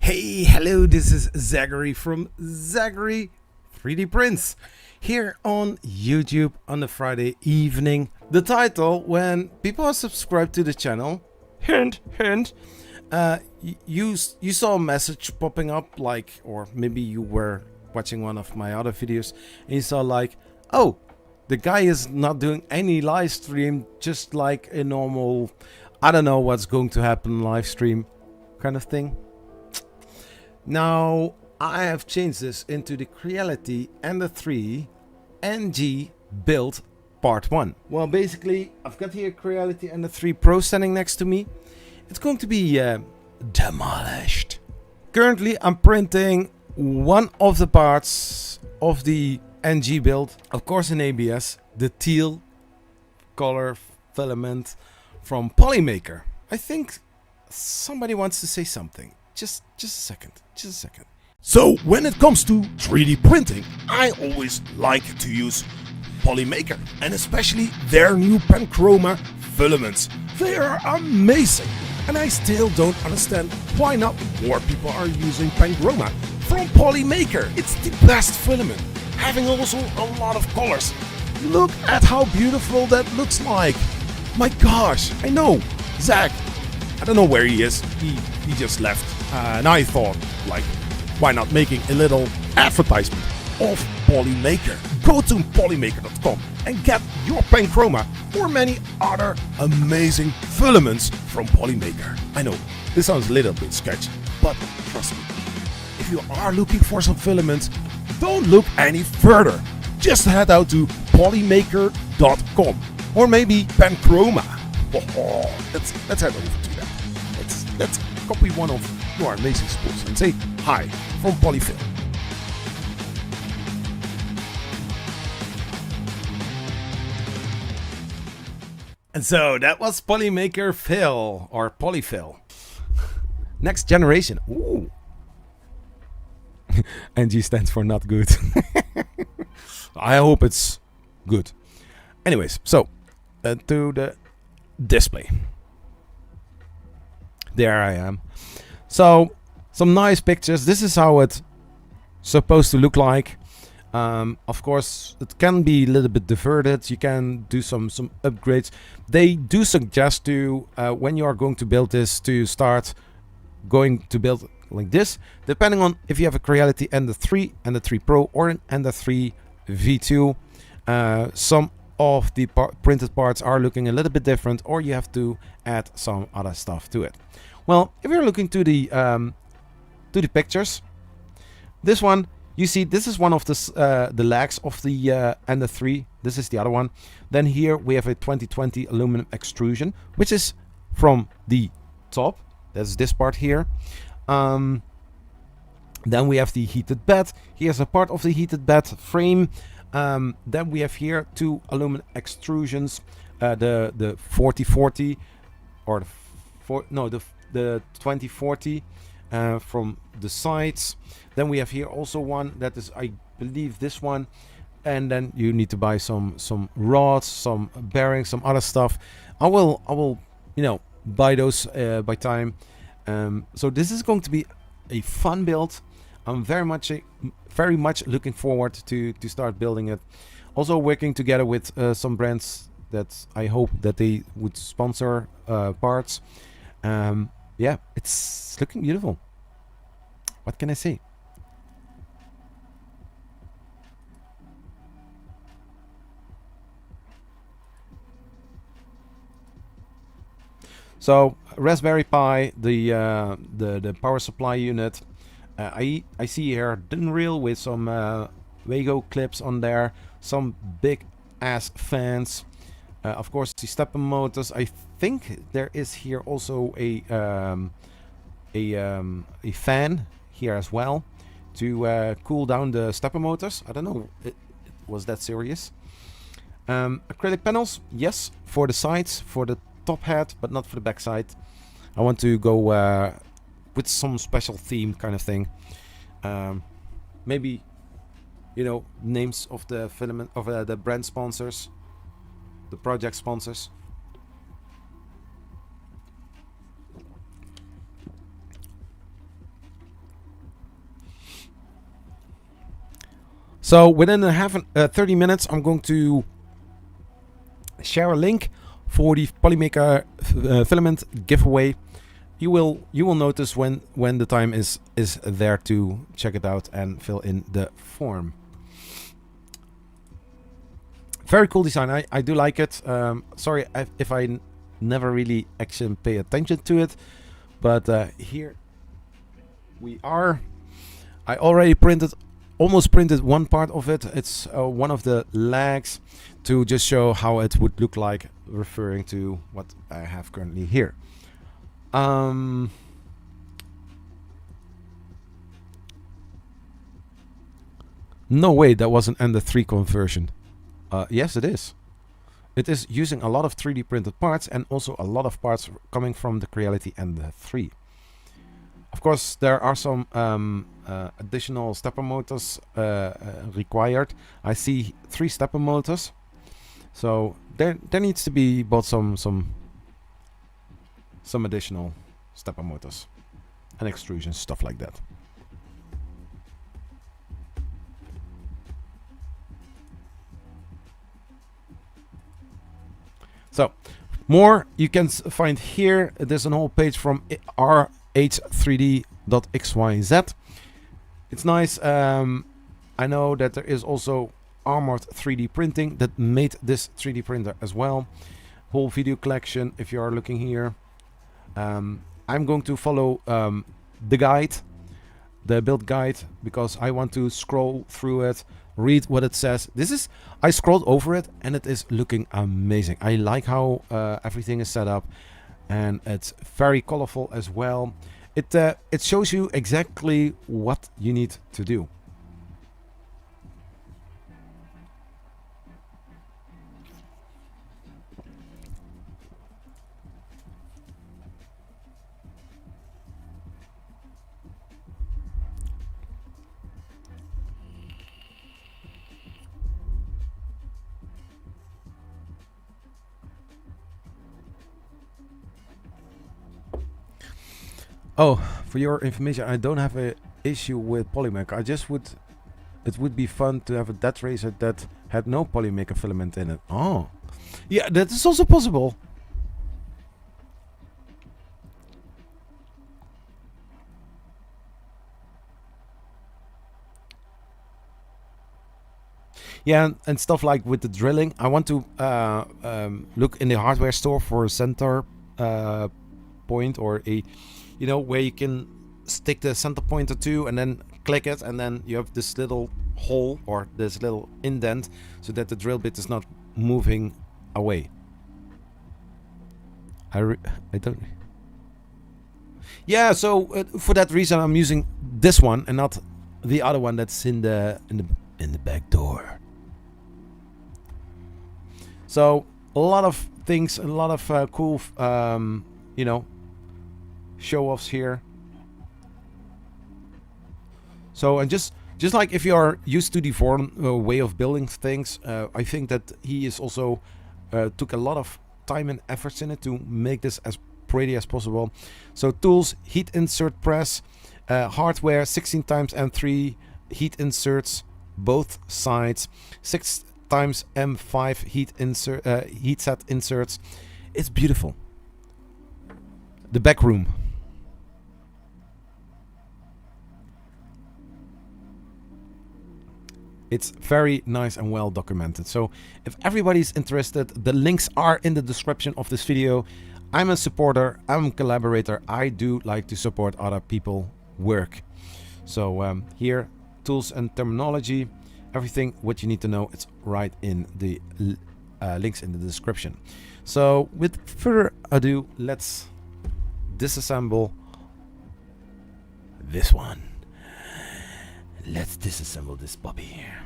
Hey, hello, this is Zachary from Zachary 3D Prints here on YouTube on a Friday evening. The title, when people are subscribed to the channel, hint, hint, you saw a message popping up like, or maybe you were watching one of my other videos and you saw like, oh, the guy is not doing any live stream, just like a normal, I don't know what's going to happen live stream kind of thing. Now, I have changed this into the Creality Ender-3 NG build part 1. Well, basically, I've got here Creality Ender-3 Pro standing next to me. It's going to be demolished. Currently, I'm printing one of the parts of the NG build. Of course, in ABS, the teal color filament from Polymaker. I think somebody wants to say something. Just a second. So when it comes to 3D printing, I always like to use Polymaker, and especially their new Panchroma filaments. They are amazing, and I still don't understand why not more people are using Panchroma from Polymaker. It's the best filament, having also a lot of colors. Look at how beautiful that looks like. My gosh, I know, Zach, I don't know where he is, he just left. And I thought, like, why not making a little advertisement of Polymaker? Go to polymaker.com and get your Panchroma or many other amazing filaments from Polymaker. I know, this sounds a little bit sketchy, but trust me, if you are looking for some filaments, don't look any further. Just head out to polymaker.com or maybe Panchroma. Let's head over to that. Let's copy one of your amazing spools and say hi from Polyfill. And so that was Polymaker Fill or Polyfill. Next generation. Ooh. NG stands for not good. I hope it's good. Anyways, so to the display. There I am. So some nice pictures. This is how it's supposed to look like. Of course, it can be a little bit diverted. You can do some upgrades. They do suggest to when you are going to build this to start going to build like this, depending on if you have a Creality Ender-3, Ender-3 Pro, or an Ender-3 V2. Some of the printed parts are looking a little bit different, or you have to add some other stuff to it. Well, if you're looking to the pictures, this one, you see, this is one of the legs of the Ender-3. This is the other one. Then here we have a 2020 aluminum extrusion, which is from the top. That's this part here. Then we have the heated bed. Here's a part of the heated bed frame. Then we have here two aluminum extrusions, the 4040 or the 2040 from the sides. Then we have here also one that is, I believe, this one. And then you need to buy some rods, some bearings, some other stuff. I will buy those by time. So this is going to be a fun build. I'm very much looking forward to start building it. Also working together with some brands that I hope that they would sponsor parts. Yeah, it's looking beautiful. What can I say? So Raspberry Pi, the power supply unit. I see here din reel with some Wago clips on there, some big ass fans. Of course, the stepper motors. I think there is here also a fan here as well to cool down the stepper motors. I don't know, was that serious? Acrylic panels, yes, for the sides, for the top hat, but not for the back side. I want to go with some special theme kind of thing. Maybe, names of the filament of the brand sponsors, the project sponsors. So within 30 minutes, I'm going to share a link for the Polymaker filament giveaway. You will notice when the time is there to check it out and fill in the form. Very cool design. I do like it. Sorry if I never really actually pay attention to it, but here we are. I already almost printed one part of it. It's one of the legs to just show how it would look like, referring to what I have currently here. No way, that was an Ender-3 conversion. Yes, it is. It is using a lot of 3D printed parts and also a lot of parts coming from the Creality Ender-3. Of course, there are some additional stepper motors required. I see 3 stepper motors, so there needs to be bought some additional stepper motors and extrusions, stuff like that. So, more you can find here. There's a whole page from RH3D.xyz. It's nice. I know that there is also Armored 3D Printing that made this 3D printer as well. Whole video collection if you are looking here. I'm going to follow the guide, the build guide, because I want to scroll through it, read what it says. I scrolled over it and it is looking amazing. I like how everything is set up, and it's very colorful as well. It shows you exactly what you need to do. Oh, for your information, I don't have an issue with Polymaker. It would be fun to have a dead tracer that had no Polymaker filament in it. Oh, yeah, that is also possible. Yeah, and stuff like with the drilling. I want to look in the hardware store for a center point, or a, where you can stick the center pointer to and then click it, and then you have this little hole or this little indent so that the drill bit is not moving away. I don't. Yeah, so for that reason I'm using this one and not the other one that's in the back door. So a lot of things, a lot of cool show-offs here. So, and just like if you are used to the Vorn way of building things, I think that he is also took a lot of time and efforts in it to make this as pretty as possible. So tools, heat insert press, hardware 16 times M3 heat inserts both sides, 6 times M5 heat set inserts. It's beautiful. The back room. It's very nice and well documented. So if everybody's interested, the links are in the description of this video. I'm a supporter, I'm a collaborator. I do like to support other people's work. So here, tools and terminology, everything what you need to know, it's right in the links in the description. So with further ado, let's disassemble this one. Let's disassemble this puppy here.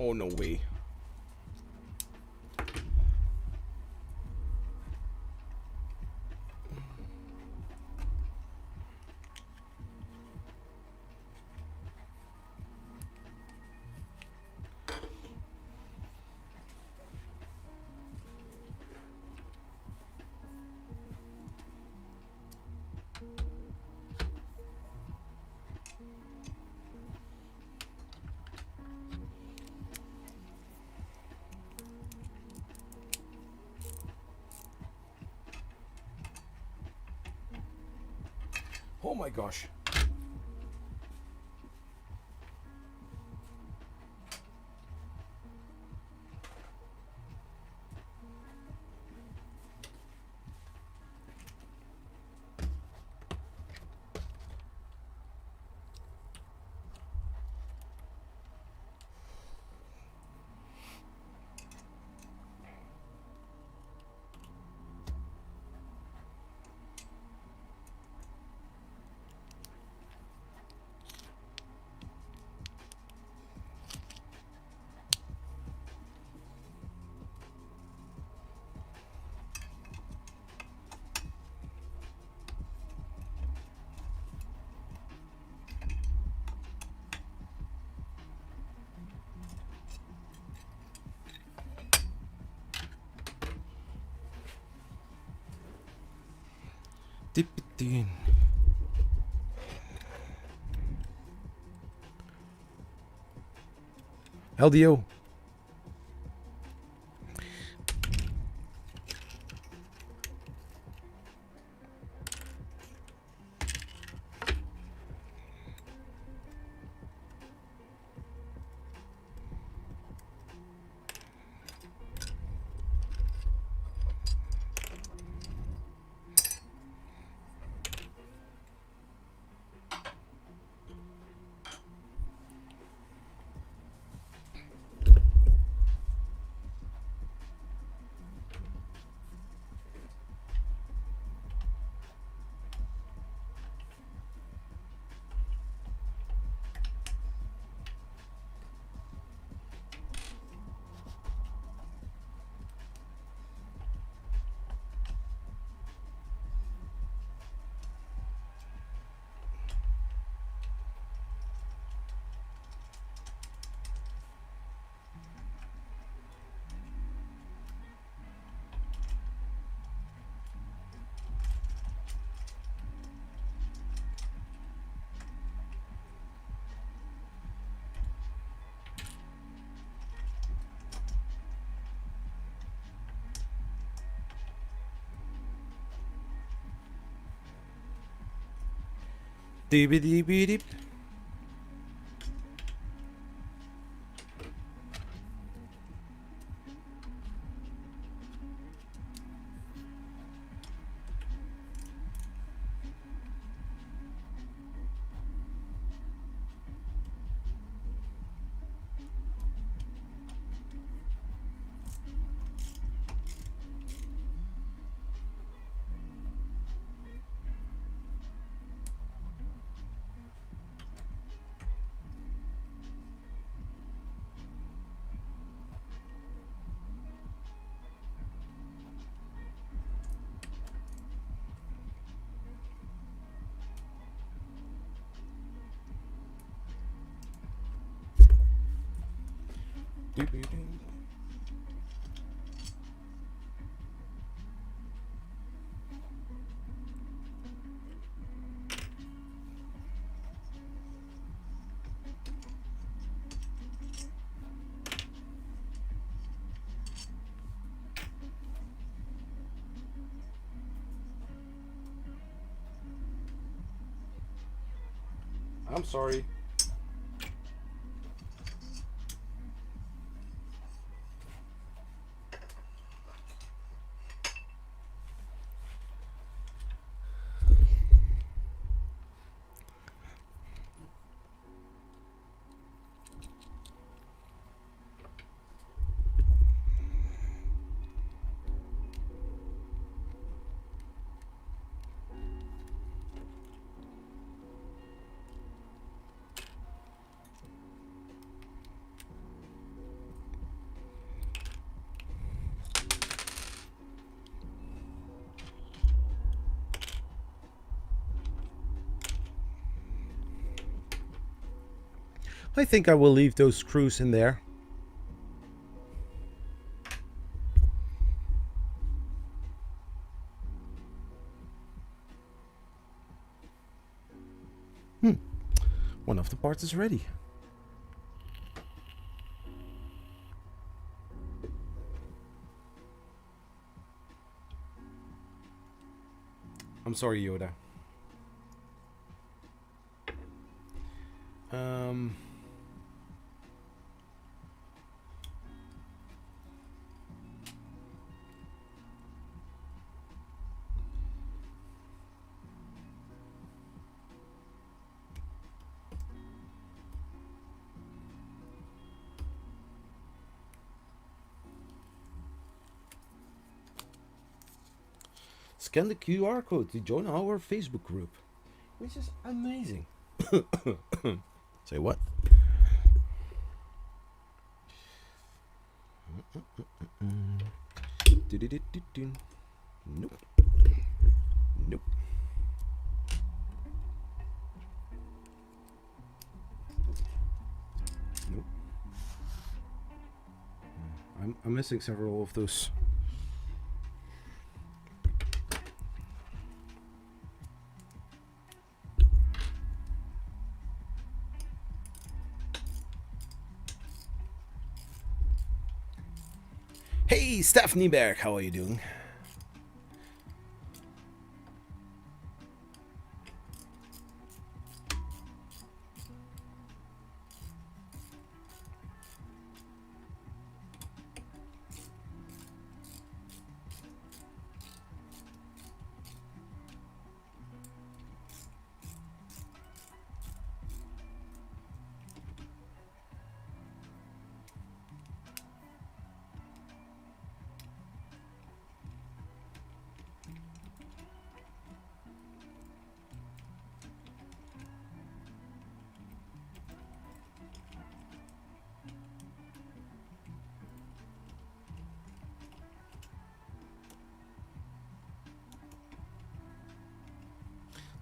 Oh, no way. Oh my gosh. Dippeteen. LDO. Dip. I'm sorry. I think I will leave those screws in there. One of the parts is ready. I'm sorry, Yoda. Scan the QR code to join our Facebook group, which is amazing. Say what? Nope. Nope. Nope. I'm missing several of those. Hey, Stephanie Berg, how are you doing?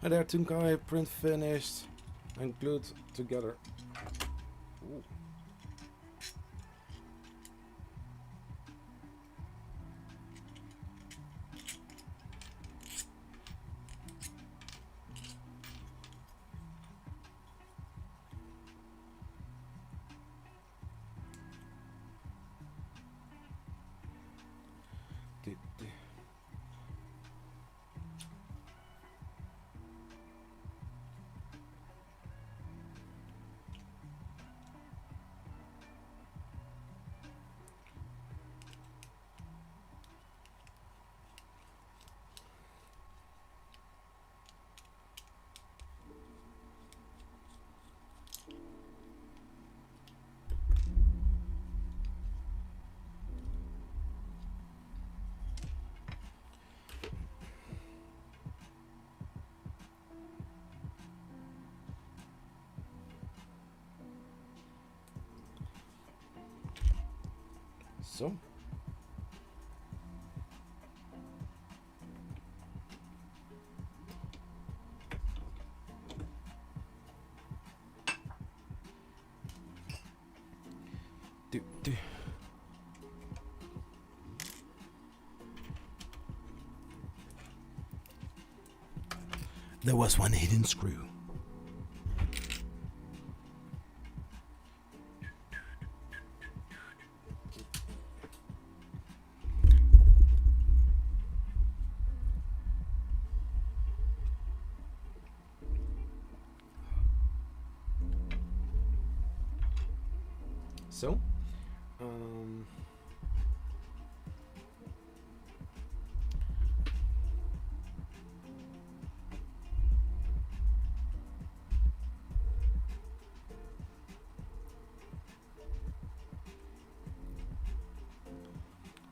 Hi there, Tunkai, print finished and glued together. Ooh. So. Do. There was one hidden screw. So,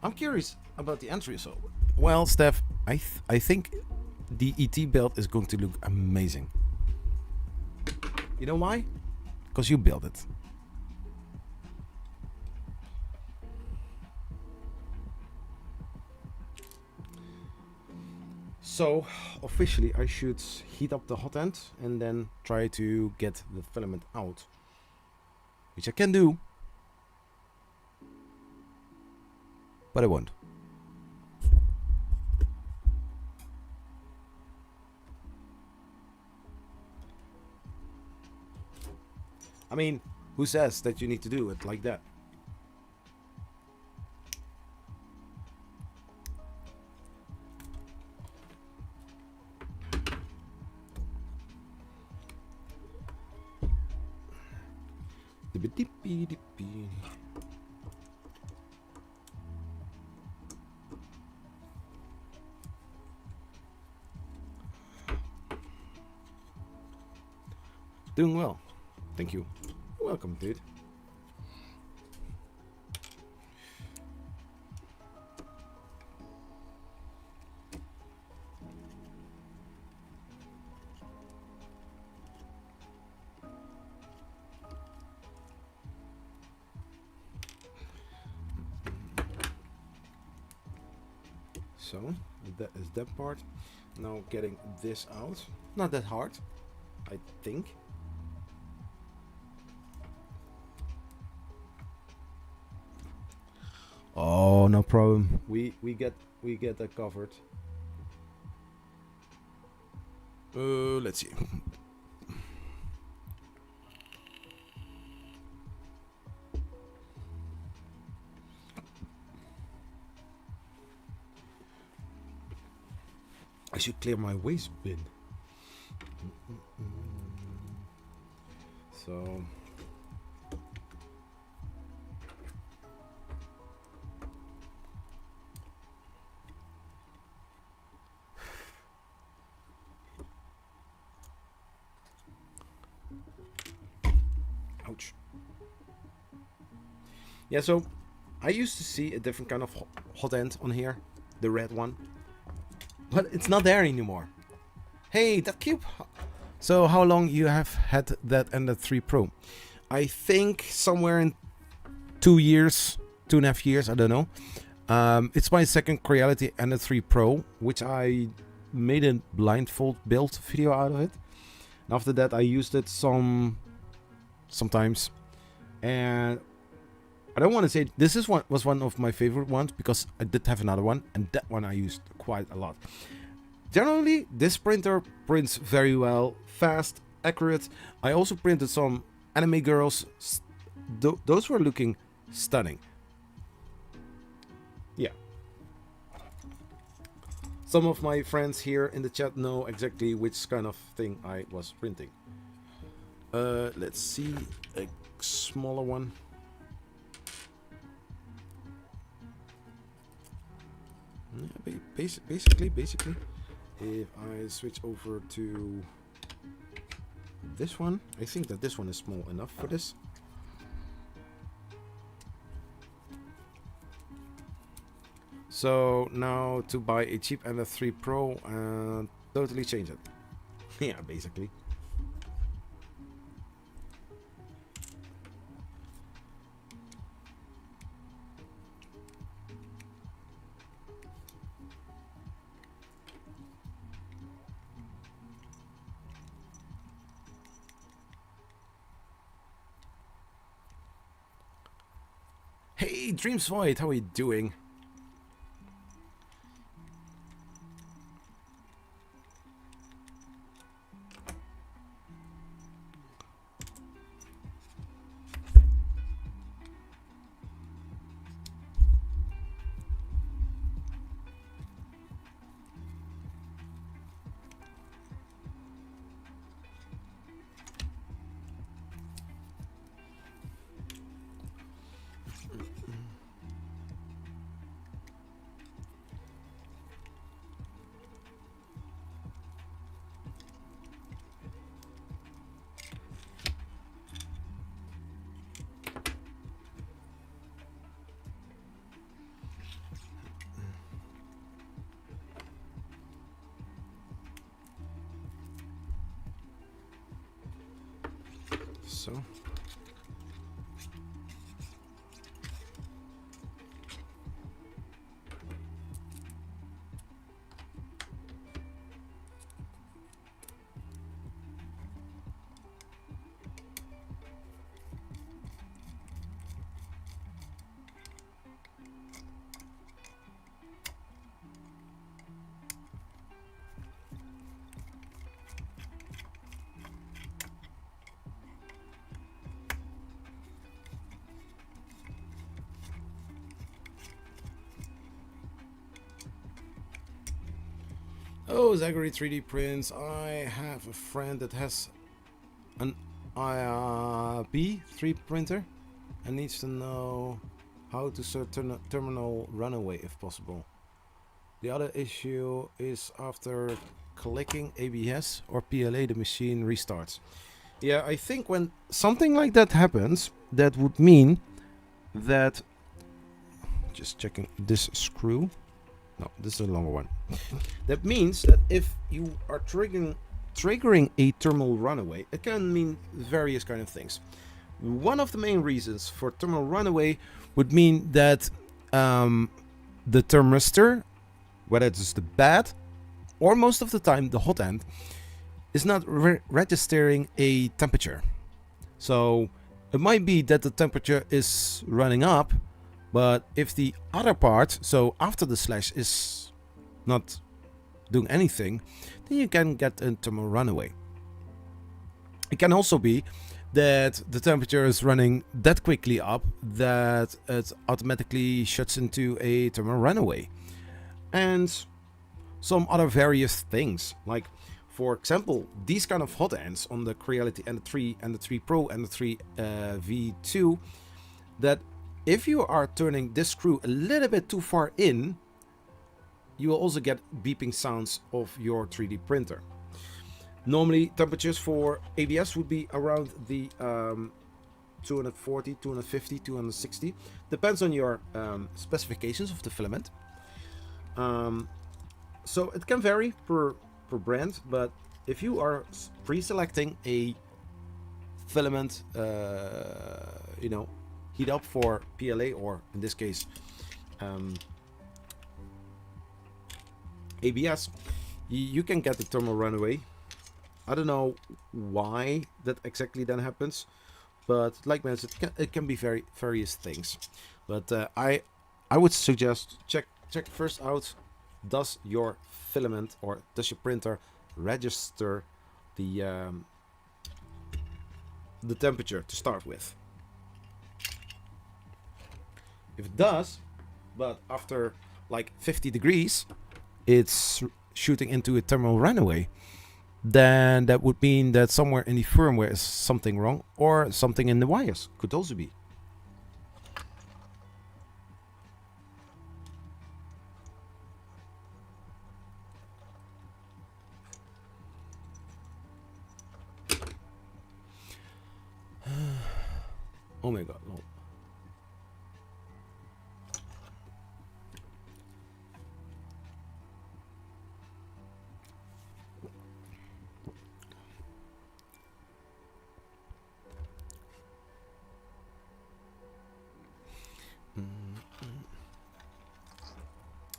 I'm curious about the entry. So, well, Steph, I think the ET build is going to look amazing. You know why? Because you built it. So, officially, I should heat up the hot end and then try to get the filament out. which I can do, but I won't. I mean, who says that you need to do it like that? Doing well. Thank you. Welcome, dude. So that is that part. Now getting this out. Not that hard, I think. Oh, no problem. We get that covered. Let's see. I should clear my waste bin. So ouch. Yeah, so I used to see a different kind of hot end on here, the red one, but it's not there anymore. Hey, that cube. So how long you have had that Ender-3 Pro? I think somewhere in 2 years, 2.5 years, I don't know. It's my second Creality Ender-3 Pro, which I made a blindfold build video out of it. And after that I used it sometimes. And I don't want to say this was one of my favorite ones, because I did have another one, and that one I used quite a lot. Generally, this printer prints very well, fast, accurate. I also printed some anime girls. Those were looking stunning. Yeah. Some of my friends here in the chat know exactly which kind of thing I was printing. Let's see, a smaller one. Yeah, basically, if I switch over to this one, I think that this one is small enough for this. So now to buy a cheap Ender-3 Pro and totally change it. Yeah, basically. Hey, Dreams Void, how are you doing? So Oh, Zachary 3D prints. I have a friend that has an B3 printer and needs to know how to set terminal runaway if possible. The other issue is after clicking ABS or PLA, the machine restarts. Yeah, I think when something like that happens, that would mean that, just checking this screw. No, this is a longer one. That means that if you are triggering a terminal runaway, it can mean various kind of things. One of the main reasons for terminal runaway would mean that the thermistor, whether it's the bad or most of the time the hot end, is not registering a temperature. So it might be that the temperature is running up, but if the other part, so after the slash, is not doing anything, then you can get a terminal runaway. It can also be that the temperature is running that quickly up that it automatically shuts into a terminal runaway. And some other various things, like for example, these kind of hot ends on the Creality Ender-3, Ender-3 Pro, Ender-3 V2, that if you are turning this screw a little bit too far in, you will also get beeping sounds of your 3D printer. Normally, temperatures for ABS would be around the 240, 250, 260. Depends on your specifications of the filament. So it can vary per brand, but if you are pre-selecting a filament, you know, heat up for PLA, or in this case ABS, you can get the thermal runaway. I don't know why that exactly then happens, but like mentioned, it can be various things. But I would suggest check first out, does your filament or does your printer register the temperature to start with. If it does, but after like 50 degrees it's shooting into a thermal runaway, then that would mean that somewhere in the firmware is something wrong, or something in the wires could also be. Oh my god, no.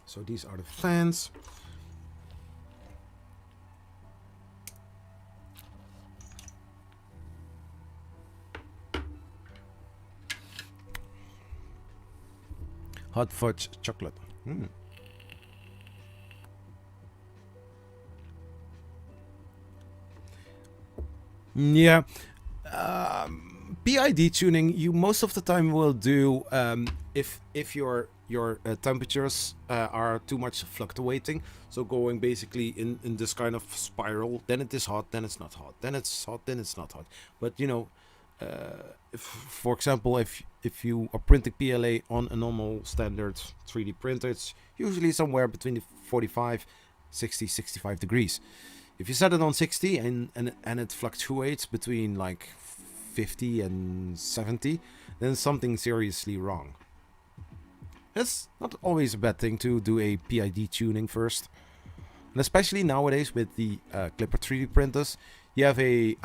So these are the fans. Hot fudge chocolate. Yeah. PID tuning, you most of the time will do if your temperatures are too much fluctuating, so going basically in this kind of spiral. Then it is hot, then it's not hot, then it's hot, then it's not hot. But you know, if, for example, if you are printing PLA on a normal standard 3D printer, it's usually somewhere between the 45, 60, 65 degrees. If you set it on 60 and it fluctuates between like 50 and 70, then something seriously wrong. It's not always a bad thing to do a PID tuning first, and especially nowadays with the Clipper 3D printers, you have a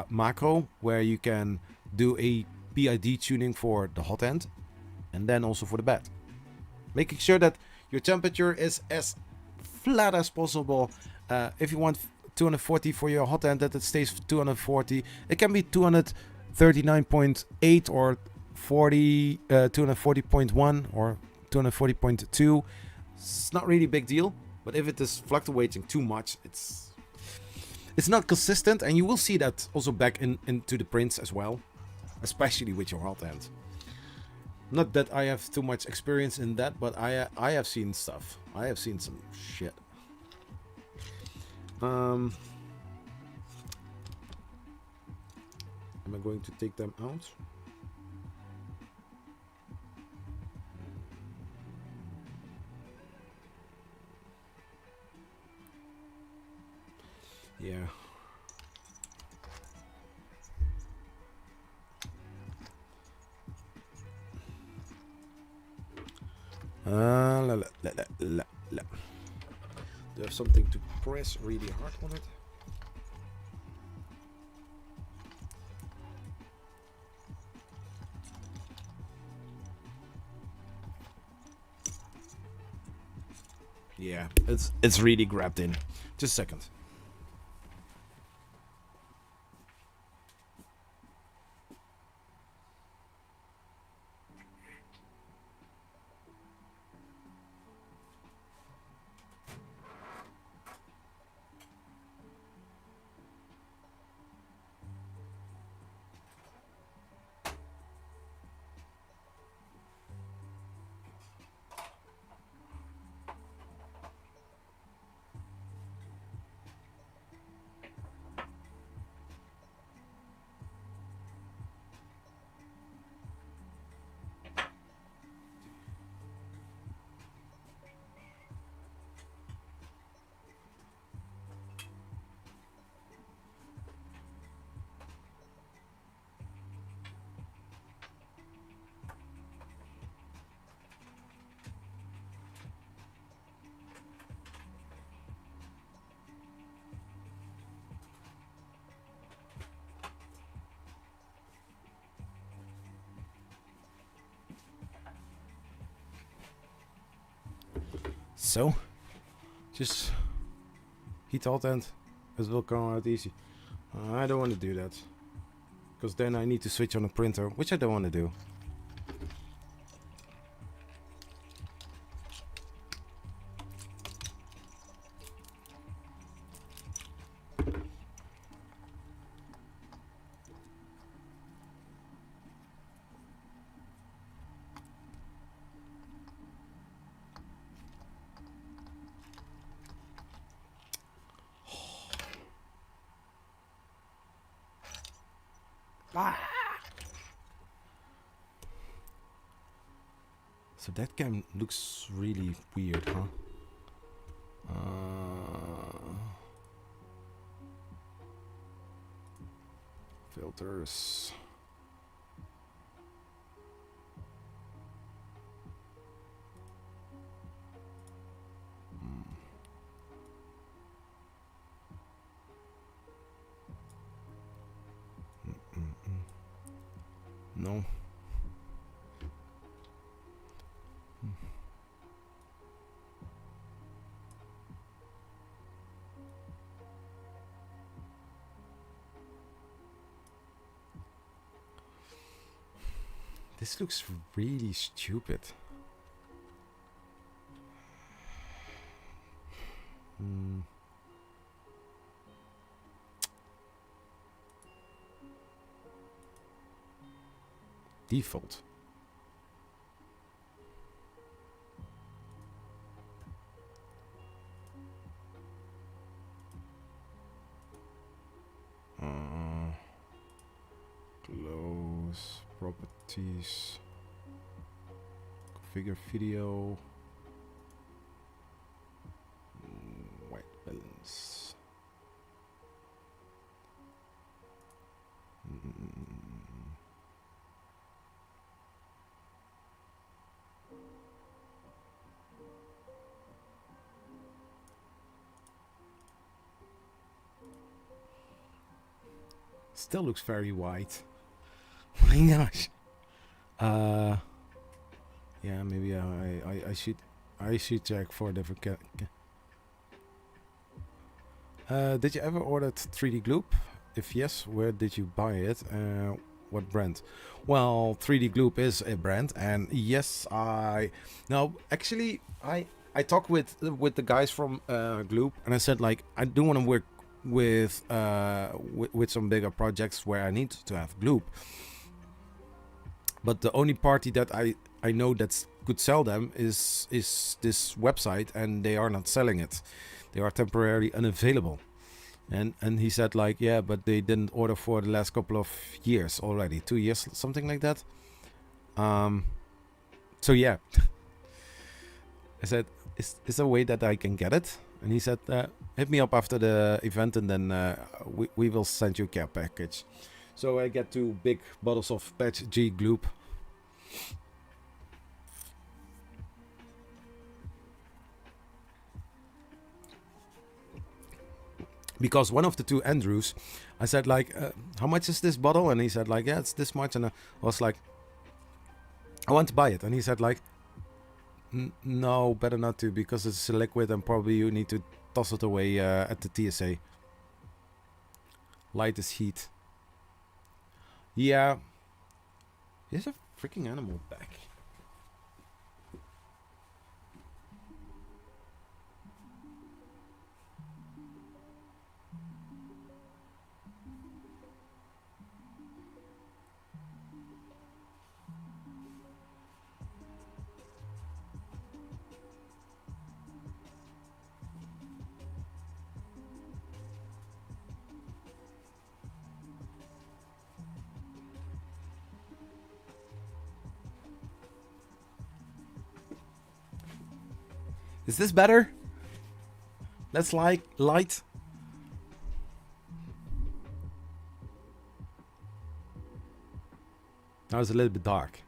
macro where you can do a PID tuning for the hot end and then also for the bed, making sure that your temperature is as flat as possible. If you want 240 for your hot end, that it stays 240. It can be 239.8 or 40, 240.1 or 240.2. It's not really a big deal, but if it is fluctuating too much, it's not consistent, and you will see that also back into the prints as well, especially with your hot end. Not that I have too much experience in that, but I have seen stuff. I have seen some shit. Am I going to take them out? Yeah. La, la, la, la, la, la. Do you have something to press really hard on it? Yeah, it's really grabbed in. Just a second. So, just heat alt and it will come out easy. I don't want to do that, because then I need to switch on a printer, which I don't want to do. So that cam looks really weird, huh? Filters. No. This looks really stupid. Default. Close properties. Configure video. White balance. Still looks very white. My gosh. Yeah, maybe I should check for different. Did you ever order 3D Gloop? If yes, where did you buy it? What brand? Well, 3D Gloop is a brand, and yes, actually I talked with the guys from Gloop, and I said, like, I do want to work with some bigger projects where I need to have Gloop. But the only party that I know that could sell them is this website, and they are not selling it. They are temporarily unavailable. And he said like, yeah, but they didn't order for the last couple of years already, 2 years, something like that. So yeah, I said, is there a way that I can get it? And he said, hit me up after the event, and then we will send you a care package. So I get 2 big bottles of Patch G Gloop. Because one of the 2 Andrews, I said like, how much is this bottle? And he said like, yeah, it's this much. And I was like, I want to buy it. And he said like, no, better not to, because it's a liquid and probably you need to toss it away at the TSA. Light is heat. Yeah. There's a freaking animal back. Is this better? Let's like light. Now it's a little bit dark.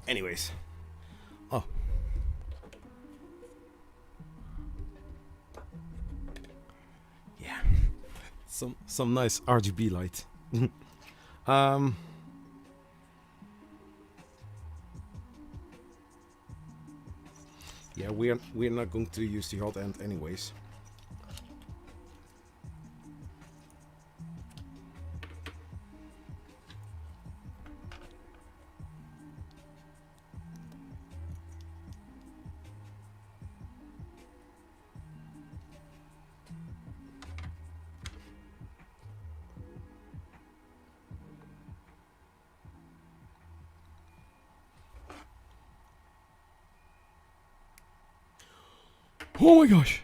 Anyways. Oh. Yeah. Some nice RGB light. Yeah, we're not going to use the hot end anyways. Oh my gosh.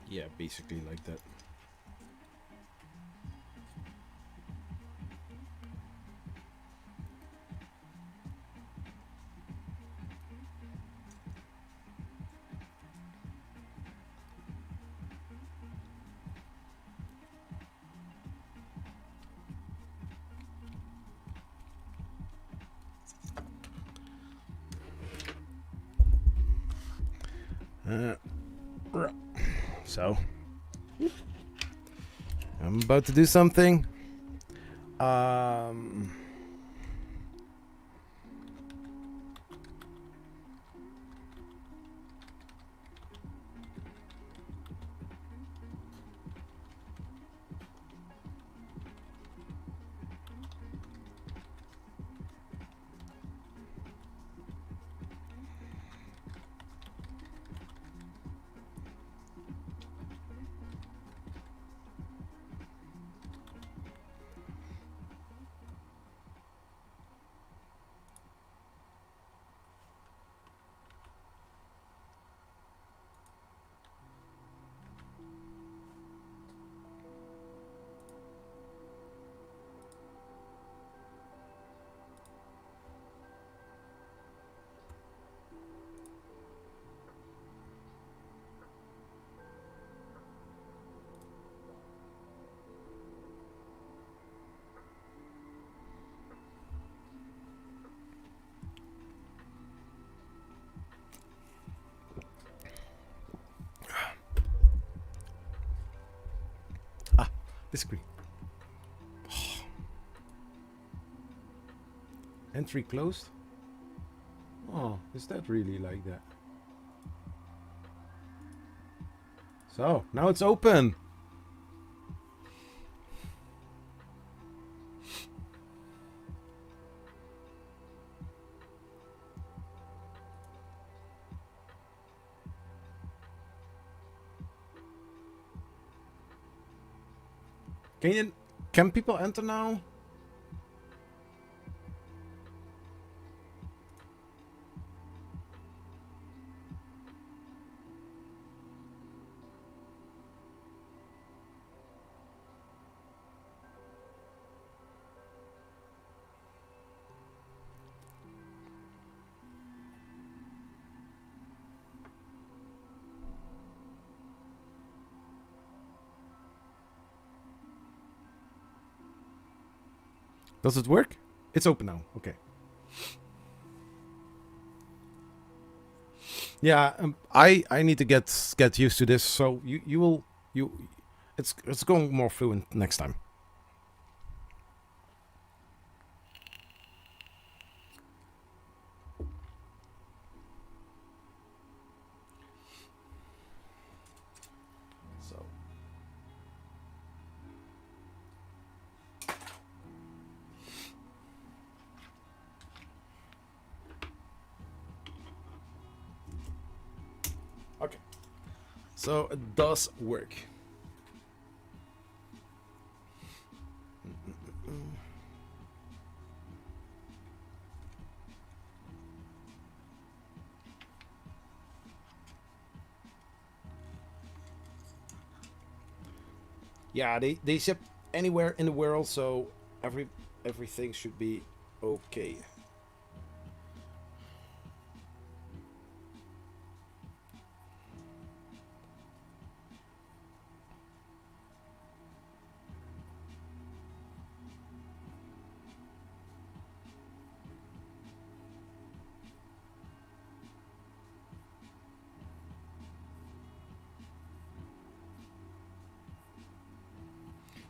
Yeah, basically like that. So I'm about to do something. the screen. Entry closed. Oh, is that really like that? So, now it's open. Can people enter now? Does it work? It's open now. Okay. Yeah, I need to get used to this. So it's going more fluent next time. So. Okay. So it does work. Yeah, they ship anywhere in the world, so everything should be okay.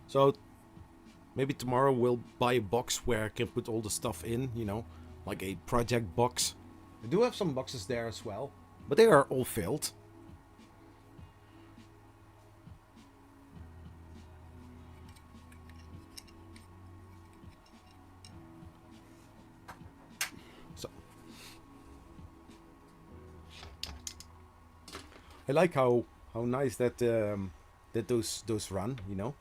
So maybe tomorrow we'll buy a box where I can put all the stuff in, you know, like a project box. I do have some boxes there as well, but they are all filled. So I like how nice that that those run, you know.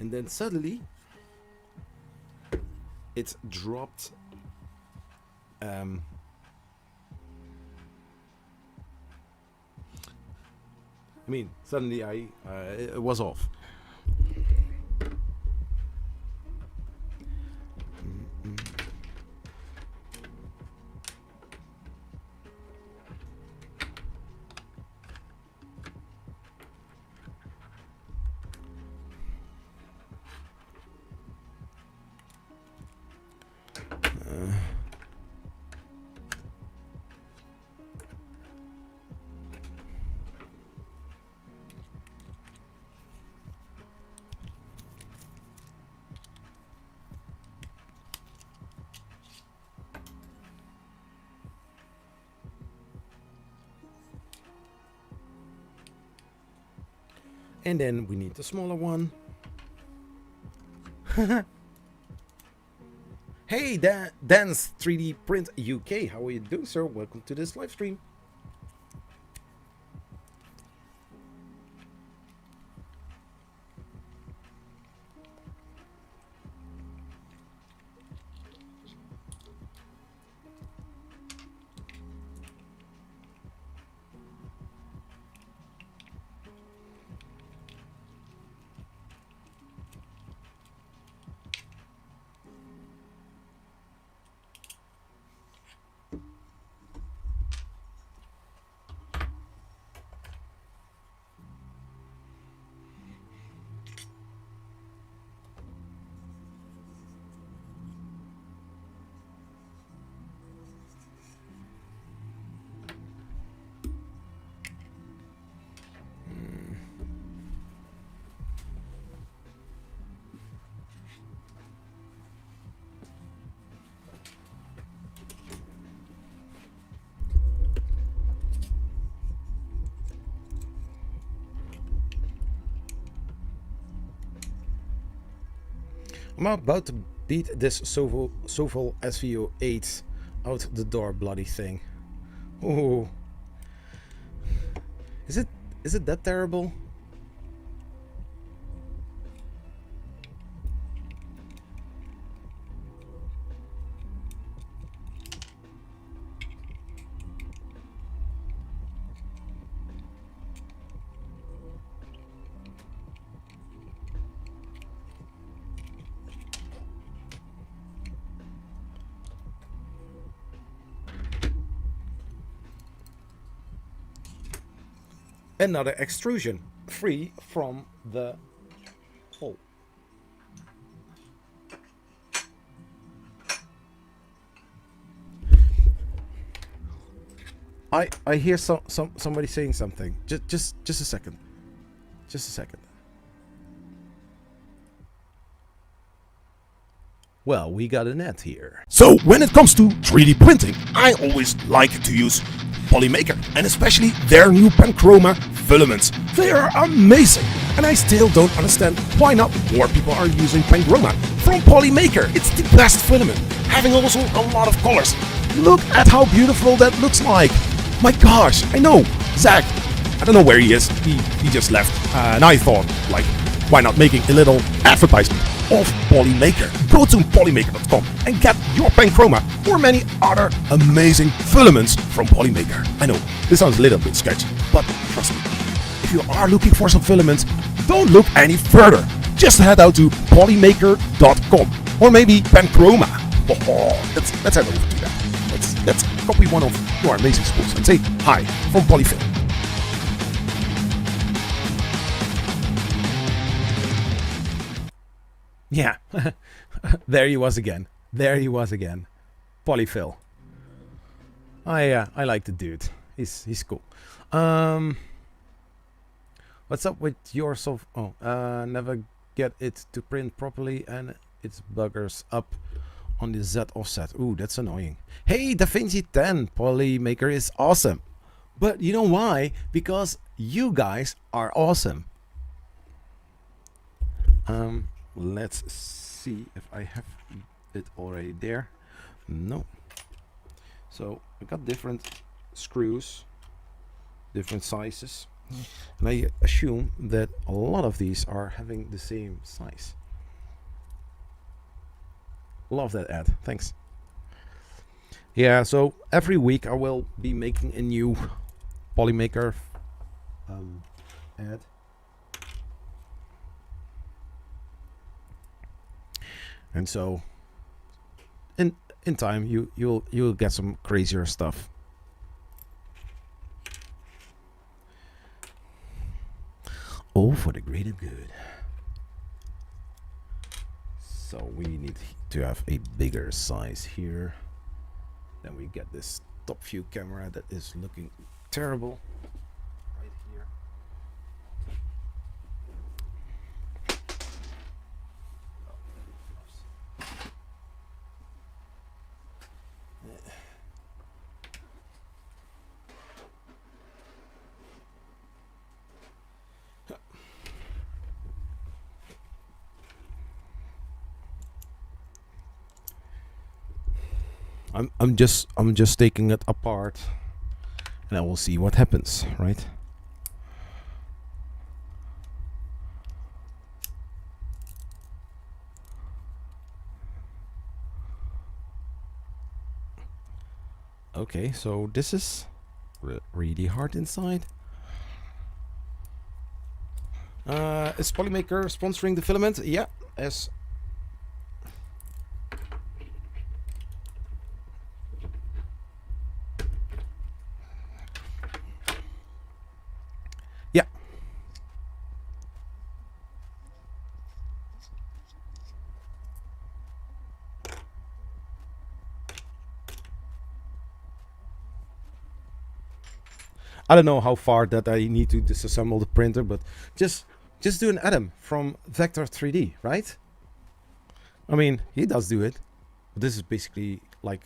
And then suddenly it dropped I mean, suddenly it was off. And then we need the smaller one. Hey, Dance 3D Print UK, how are you doing, sir? Welcome to this live stream. I'm about to beat this Soval SVO8 out the door bloody thing. Oh, is it that terrible? Another extrusion free from the hole. I hear somebody saying something. Just a second. Just a second. Well, we got a net here. So when it comes to 3D printing, I always like to use Polymaker, and especially their new Panchroma filaments. They are amazing, and I still don't understand why not more people are using Panchroma from Polymaker. It's the best filament, having also a lot of colors. Look at how beautiful that looks like. My gosh, I know, Zach, I don't know where he is, he just left, and I thought, like, why not making a little advertisement of Polymaker? Go to polymaker.com and get your Panchroma or many other amazing filaments from Polymaker. I know, this sounds a little bit sketchy, but trust me, if you are looking for some filaments, don't look any further. Just head out to polymaker.com or maybe Panchroma. Oh, let's head over to that. Let's copy one of your amazing spools and say hi from Polyfilm. Yeah, there he was again. There he was again. Polyfill. I like the dude. He's cool. What's up with your soft? Oh, never get it to print properly and it's buggers up on the Z offset. Ooh, that's annoying. Hey, DaVinci 10 Polymaker is awesome. But you know why? Because you guys are awesome. Let's see if I have it already there. No. So I got different screws, different sizes, and I assume that a lot of these are having the same size. Love that ad, thanks. Yeah, so every week I will be making a new Polymaker ad. And so in time you'll get some crazier stuff. All for the greater good. So we need to have a bigger size here. Then we get this top view camera that is looking terrible right here. I'm just taking it apart and I will see what happens, right? Okay, so this is really hard inside. Is Polymaker sponsoring the filament? Yeah, as yeah. I don't know how far that I need to disassemble the printer, but just do an atom from Vector 3D, right? I mean, he does do it. But this is basically like,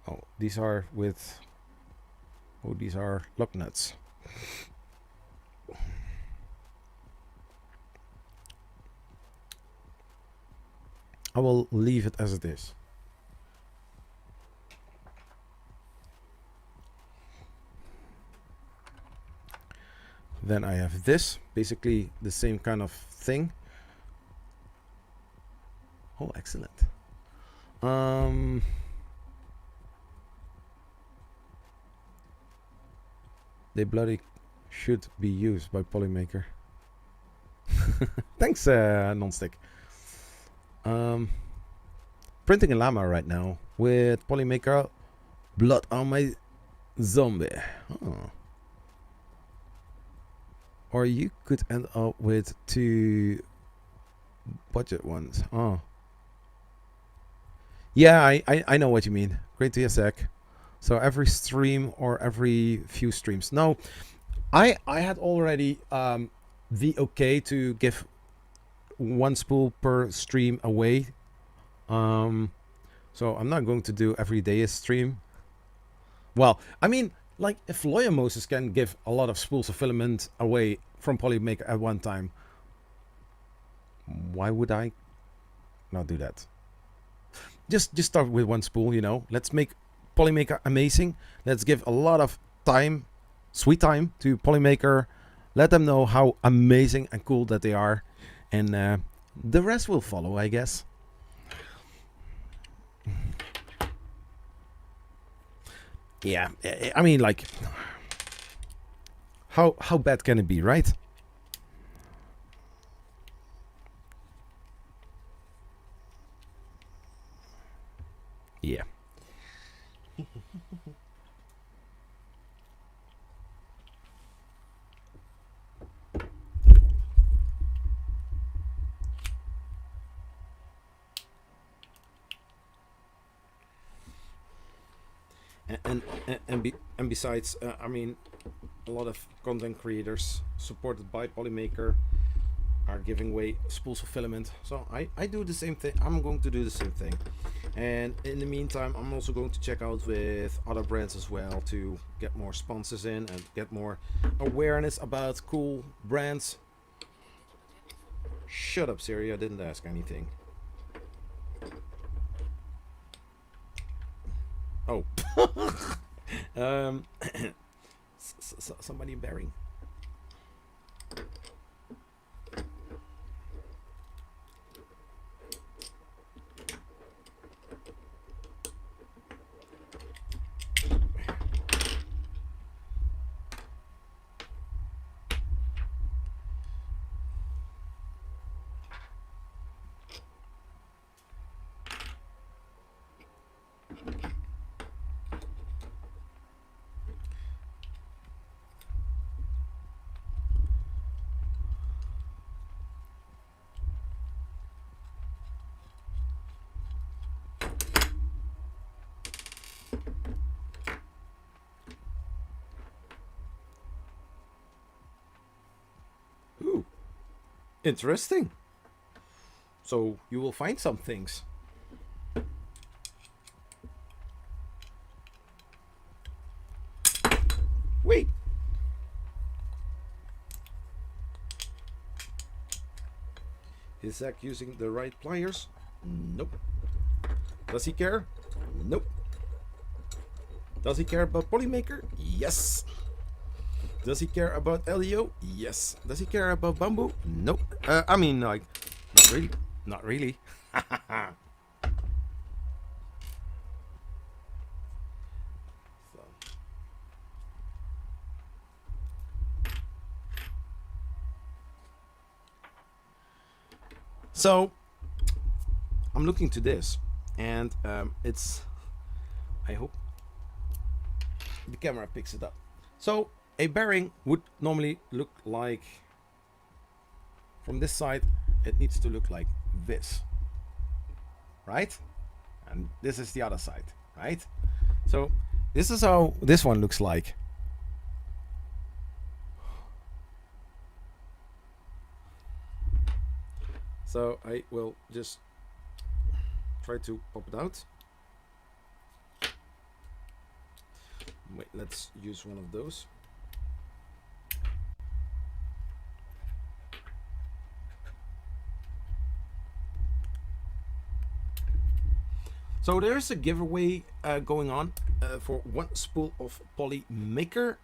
oh, these are with, oh, these are lock nuts. I will leave it as it is. Then I have this, basically the same kind of thing. Oh, excellent. They bloody should be used by Polymaker. Thanks, Nonstick. Printing a llama right now with Polymaker. Blood on my zombie. Oh. Or you could end up with 2 budget ones. Oh. Yeah, I know what you mean. Great to hear, Zach. So every stream or every few streams. No, I had already the okay to give 1 spool per stream away. So I'm not going to do every day a stream. Well, I mean, like if Lawyer Moses can give a lot of spools of filament away from Polymaker at one time, why would I not do that? Just start with 1 spool, you know. Let's make Polymaker amazing. Let's give a lot of time, sweet time, to Polymaker. Let them know how amazing and cool that they are, and the rest will follow, I guess. Yeah, I mean, like, how bad can it be, right? Yeah. And besides, I mean, a lot of content creators supported by Polymaker are giving away spools of filament. So I do the same thing. I'm going to do the same thing. And in the meantime, I'm also going to check out with other brands as well to get more sponsors in and get more awareness about cool brands. Shut up, Siri. I didn't ask anything. Oh. Somebody bearing. Ooh, interesting. So you will find some things. Wait. Is Zach using the right pliers? Nope. Does he care? Nope. Does he care about Polymaker? Yes. Does he care about LEO? Yes. Does he care about bamboo? Nope. I mean, like, not really. Not really. So I'm looking to this, and it's, I hope the camera picks it up. So a bearing would normally look like, from this side, it needs to look like this, right? And this is the other side, right? So this is how this one looks like. So I will just try to pop it out. Wait, let's use one of those. So there's a giveaway going on for one spool of Polymaker.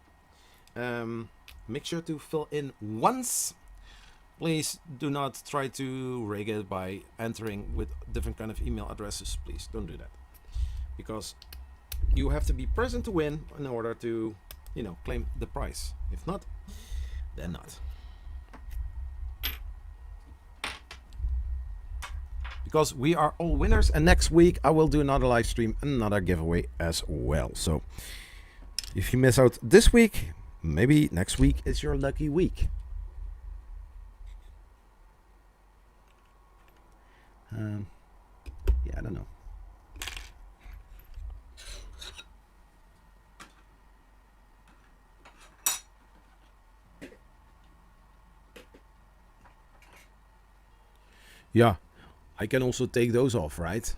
Make sure to fill in once. Please do not try to rig it by entering with different kind of email addresses. Please don't do that, because you have to be present to win in order to, you know, claim the prize. If not, then not. Because we are all winners, and next week I will do another live stream, another giveaway as well. So if you miss out this week, maybe next week is your lucky week. Yeah, I don't know. Yeah, I can also take those off, right?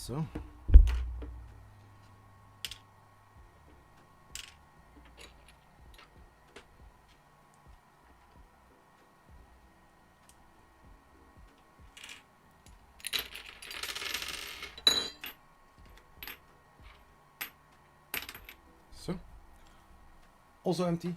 So also empty.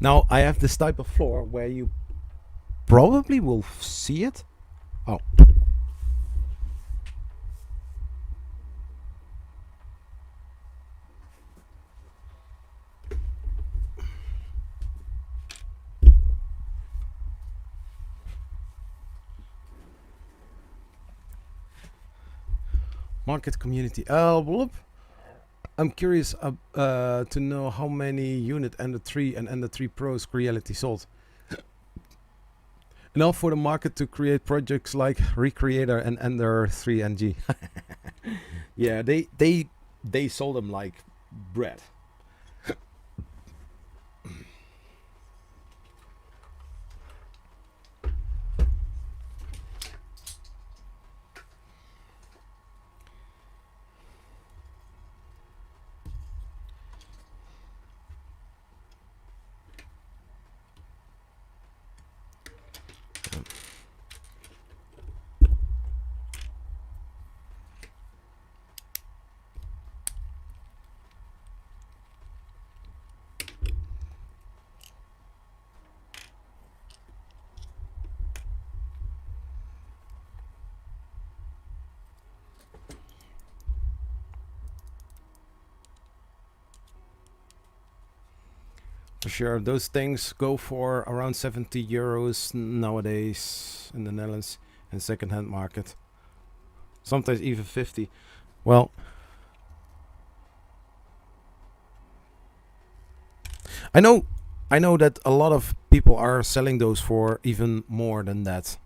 Now I have this type of floor where you probably will see it. Oh. Market community. I'm curious to know how many unit Ender-3 and Ender-3 Pros Creality sold. Enough for the market to create projects like Recreator and Ender-3 NG. Yeah, they sold them like bread. For sure, those things go for around 70 euros nowadays in the Netherlands in the second-hand market. Sometimes even 50. Well, I know that a lot of people are selling those for even more than that.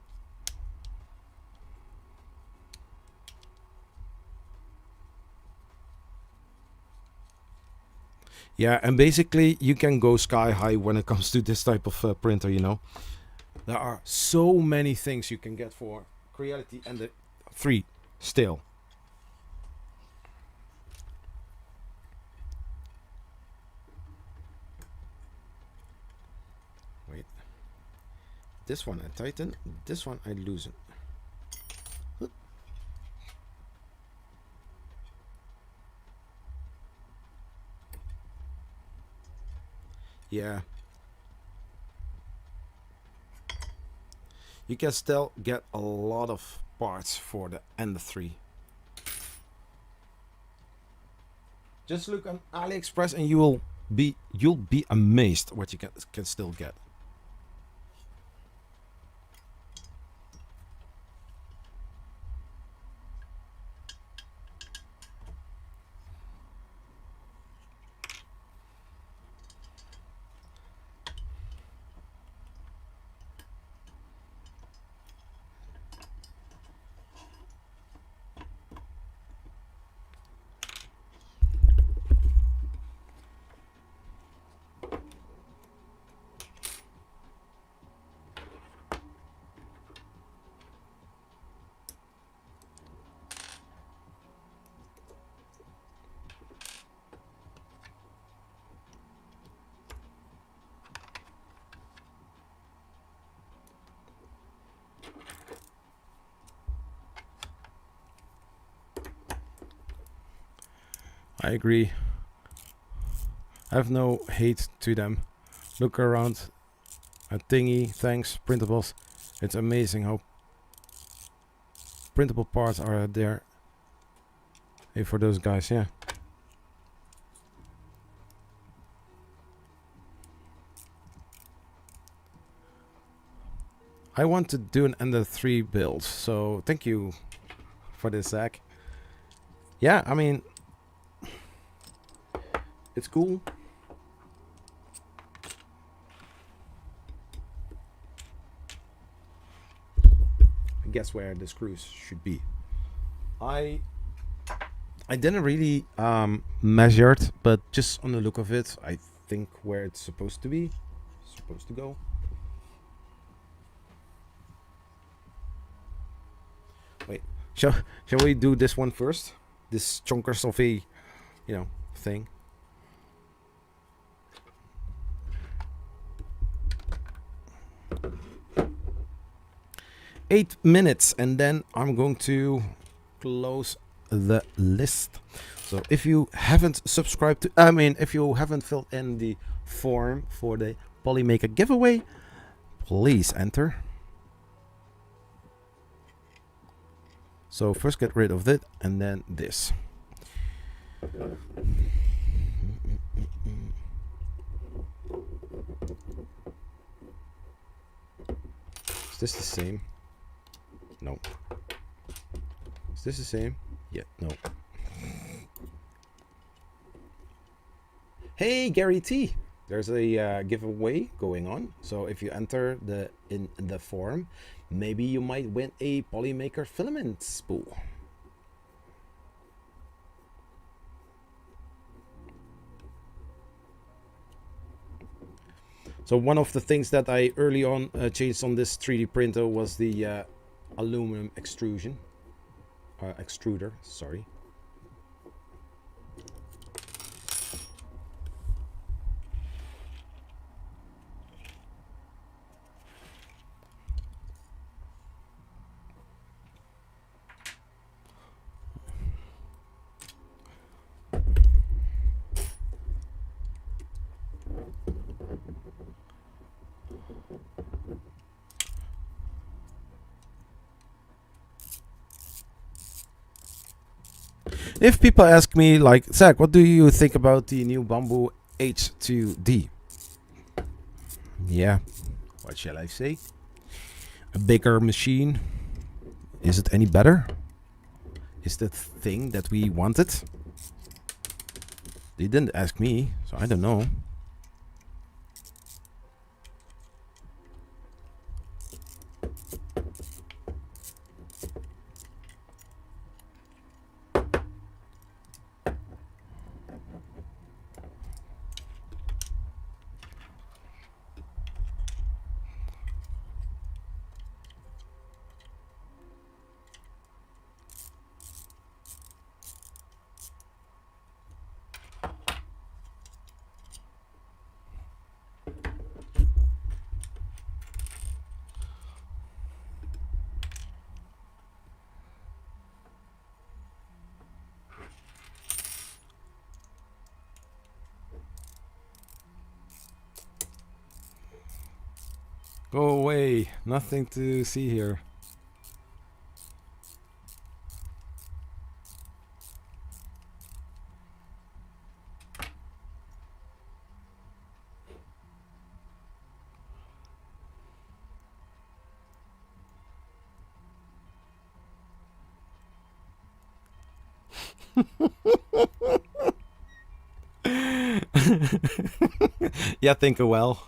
Yeah, and basically you can go sky high when it comes to this type of printer, you know. There are so many things you can get for Creality Ender-3 still. Wait. This one I tighten, this one I loosen. Yeah. You can still get a lot of parts for the Ender-3. Just look on AliExpress and you'll be amazed what you can still get. I agree. I have no hate to them. Look around at Thingy, thanks, printables. It's amazing how printable parts are there. Hey, for those guys, yeah. I want to do an Ender-3 build, so thank you for this, Zach. Yeah, I mean, it's cool. I guess where the screws should be. I didn't really measure it, but just on the look of it, I think where it's supposed to be, supposed to go. Wait, shall we do this one first? This chunkers of a, you know, thing. Eight minutes, and then I'm going to close the list. So if you haven't subscribed to, if you haven't filled in the form for the Polymaker giveaway, please enter. So first get rid of that, and then this. Is this the same? No. Is this the same? Yeah, no. Hey, Gary T. There's a giveaway going on. So if you enter in the form, maybe you might win a Polymaker filament spool. So one of the things that I early on changed on this 3D printer was the aluminum extruder, sorry. If people ask me, like, Zach, what do you think about the new Bamboo H2D? Yeah, what shall I say? A bigger machine. Is it any better? Is that thing that we wanted? They didn't ask me, so I don't know. Go away. Nothing to see here. Yeah, think well.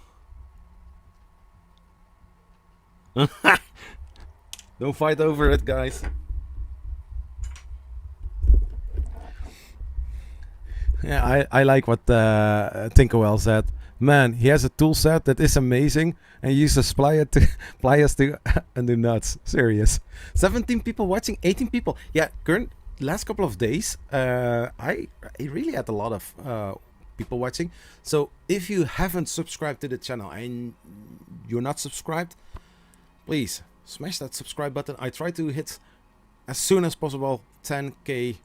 Don't fight over it, guys. Yeah, I like what Tinkerwell said. Man, he has a tool set that is amazing and he uses pliers to and do nuts. Serious. 17 people watching, 18 people. Yeah, current last couple of days, I really had a lot of people watching. So if you haven't subscribed to the channel and you're not subscribed, please smash that subscribe button. I try to hit as soon as possible 10k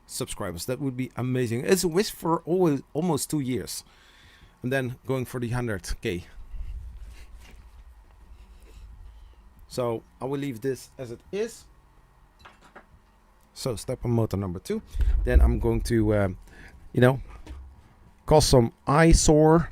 subscribers. That would be amazing. It's a wish for almost 2 years, and then going for the 100k. So I will leave this as it is. So step on motor number 2. Then I'm going to you know, cause some eyesore.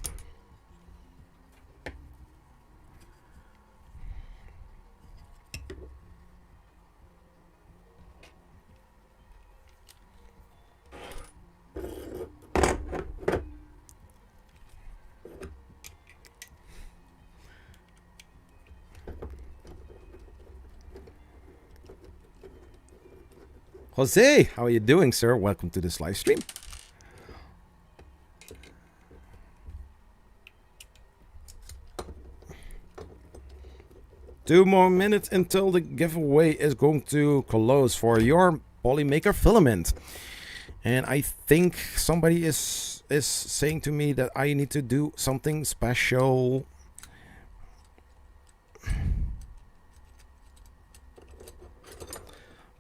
Jose, how are you doing, sir? Welcome to this live stream. Two more minutes until the giveaway is going to close for your Polymaker filament. And I think somebody is saying to me that I need to do something special.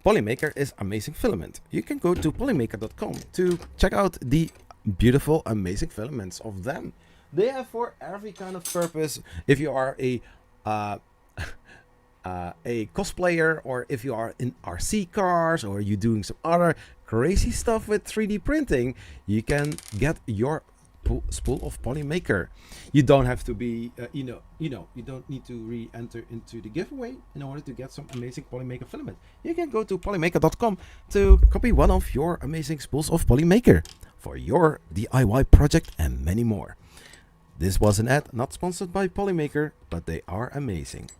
Polymaker is amazing filament. You can go to polymaker.com to check out the beautiful, amazing filaments of them. They are for every kind of purpose. If you are a cosplayer, or if you are in RC cars, or you're doing some other crazy stuff with 3D printing, you can get your spool of Polymaker. You don't have to be, you don't need to re-enter into the giveaway in order to get some amazing Polymaker filament. You can go to polymaker.com to copy one of your amazing spools of Polymaker for your DIY project and many more. This was an ad not sponsored by Polymaker, but they are amazing.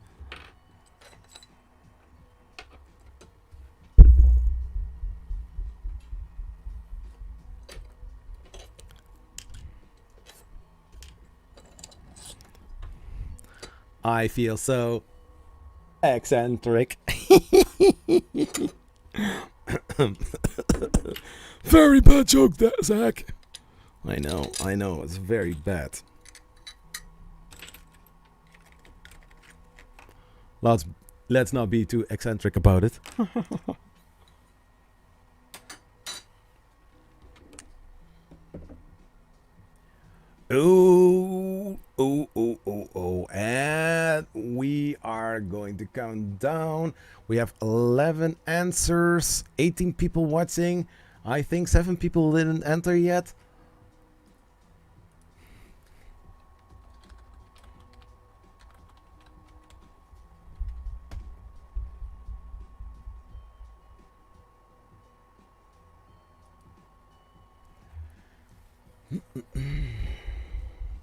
I feel so eccentric. Very bad joke, that, Zach. I know, it's very bad. Let's not be too eccentric about it. Oh, and we are going to count down. We have 11 answers, 18 people watching. I think 7 people didn't enter yet.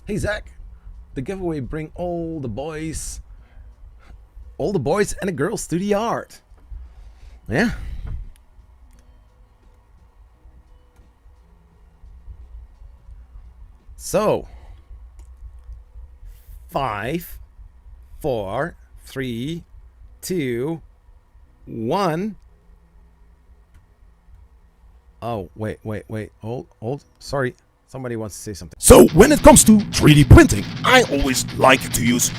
Hey Zach, the giveaway bring all the boys and the girls to the art. Yeah. So 5, 4, 3, 2, 1. Oh, wait. Hold. Sorry. Somebody wants to say something. So when it comes to 3D printing, I always like to use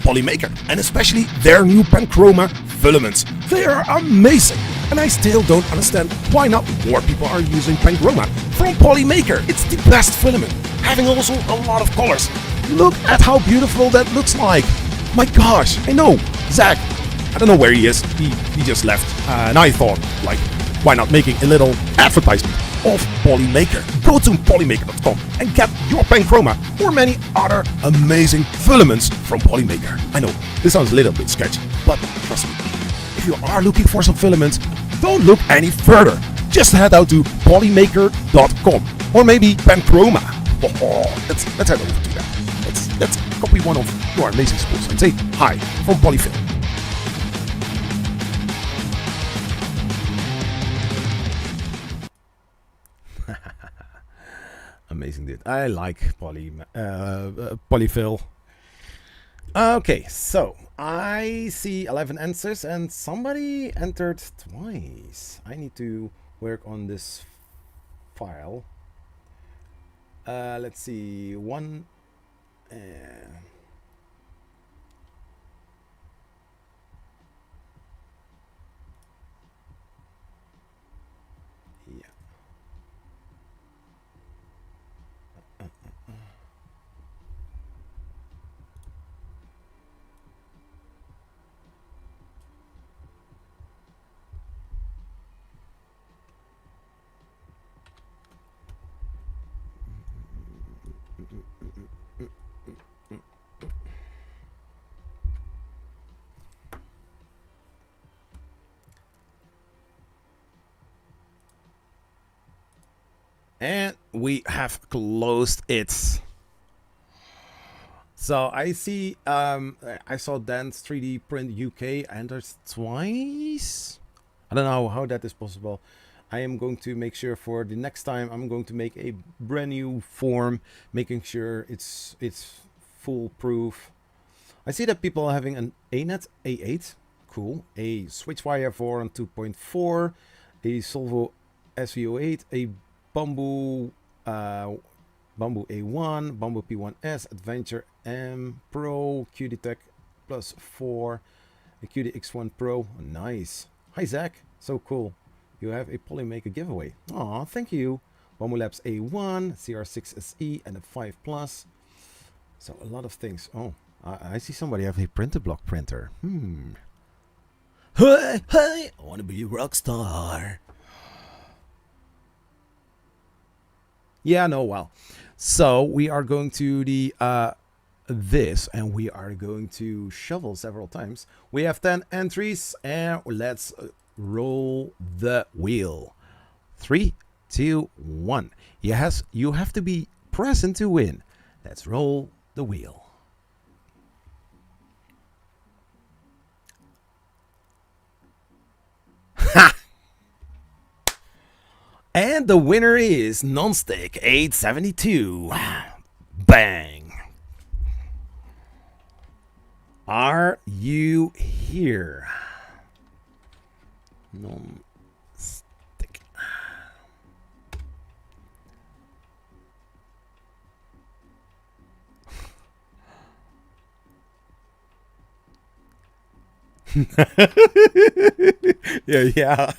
Polymaker, and especially their new Panchroma filaments. They are amazing, and I still don't understand why not more people are using Panchroma from Polymaker. It's the best filament, having also a lot of colors. Look at how beautiful that looks like. My gosh, I know, Zach. I don't know where he is. He just left. And I thought, like, why not making a little advertisement of Polymaker? Go to polymaker.com and get your Panchroma or many other amazing filaments from Polymaker. I know, this sounds a little bit sketchy, but trust me, if you are looking for some filaments, don't look any further. Just head out to polymaker.com or maybe Panchroma. Let's head over to that. Let's copy one of your amazing schools and say hi from Polyfil. Amazing, dude. I like Polyfill. Okay, so I see 11 answers and somebody entered twice. I need to work on this file. Let's see. One. Yeah. And we have closed it. So I see, I saw Dan's 3D Print UK entered twice. I don't know how that is possible. I am going to make sure for the next time I'm going to make a brand new form, making sure it's foolproof. I see that people are having an ANET A8, cool, a Switchwire 4 on 2.4, a Solvo SVO8, a Bamboo A1, Bamboo P1S, Adventure M Pro, QD-Tech Plus 4, a QD-X1 Pro. Nice. Hi Zach, so cool. You have a Polymaker giveaway. Aw, thank you. Bamboo Labs A1, CR6 SE, and a 5 Plus. So a lot of things. Oh, I see somebody have a printer block printer. Hey, I want to be a rock star. Yeah, no, well. So we are going to the this, and we are going to shovel several times. We have 10 entries, and let's roll the wheel. 3, 2, 1. Yes, you have to be present to win. Let's roll the wheel. Ha! And the winner is Nonstick 872. Bang. Are you here? Nonstick. yeah.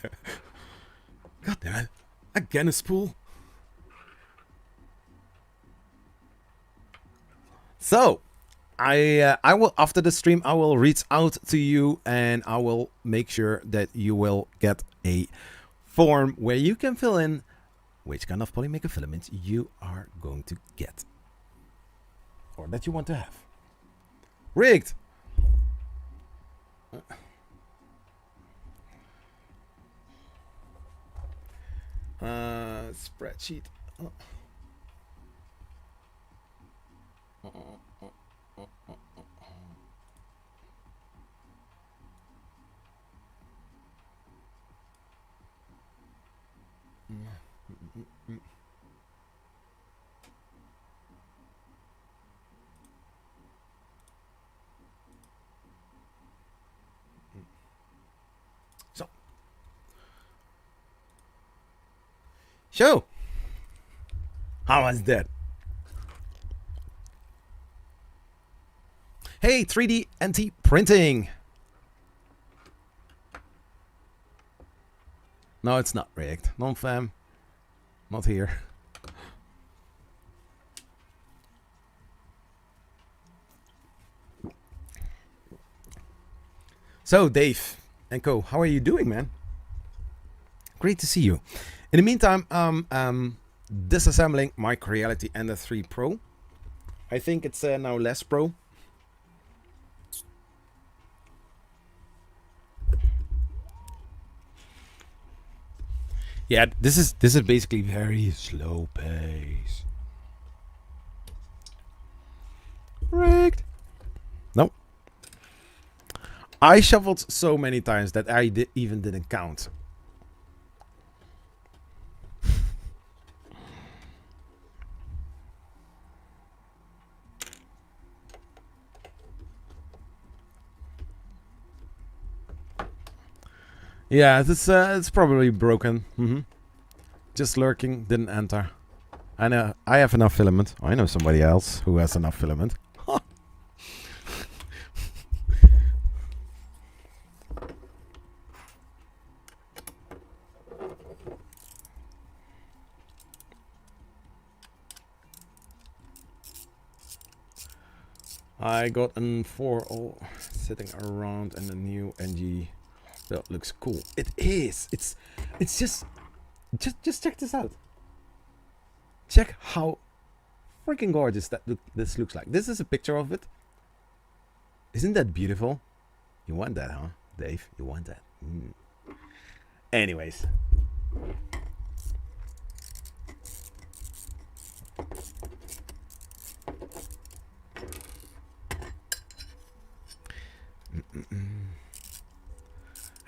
God damn it. Again a spool. So I will, after the stream, I will reach out to you and I will make sure that you will get a form where you can fill in which kind of Polymaker filaments you are going to get or that you want to have. Rigged. Spreadsheet. So, how was that? Hey, 3D anti-printing. No, it's not rigged. Non-fam. Not here. So, Dave and Co, how are you doing, man? Great to see you. In the meantime, disassembling my Creality Ender-3 Pro. I think it's now less pro. Yeah, this is basically very slow pace. Rigged. No. I shuffled so many times that I even didn't count. Yeah, it's probably broken. Just lurking, didn't enter. I know I have enough filament. I know somebody else who has enough filament. I got an 4 sitting around and a new NG. That looks cool. It is. It's just check this out. Check how freaking gorgeous this looks like. This is a picture of it. Isn't that beautiful? You want that, huh, Dave? You want that? Anyways.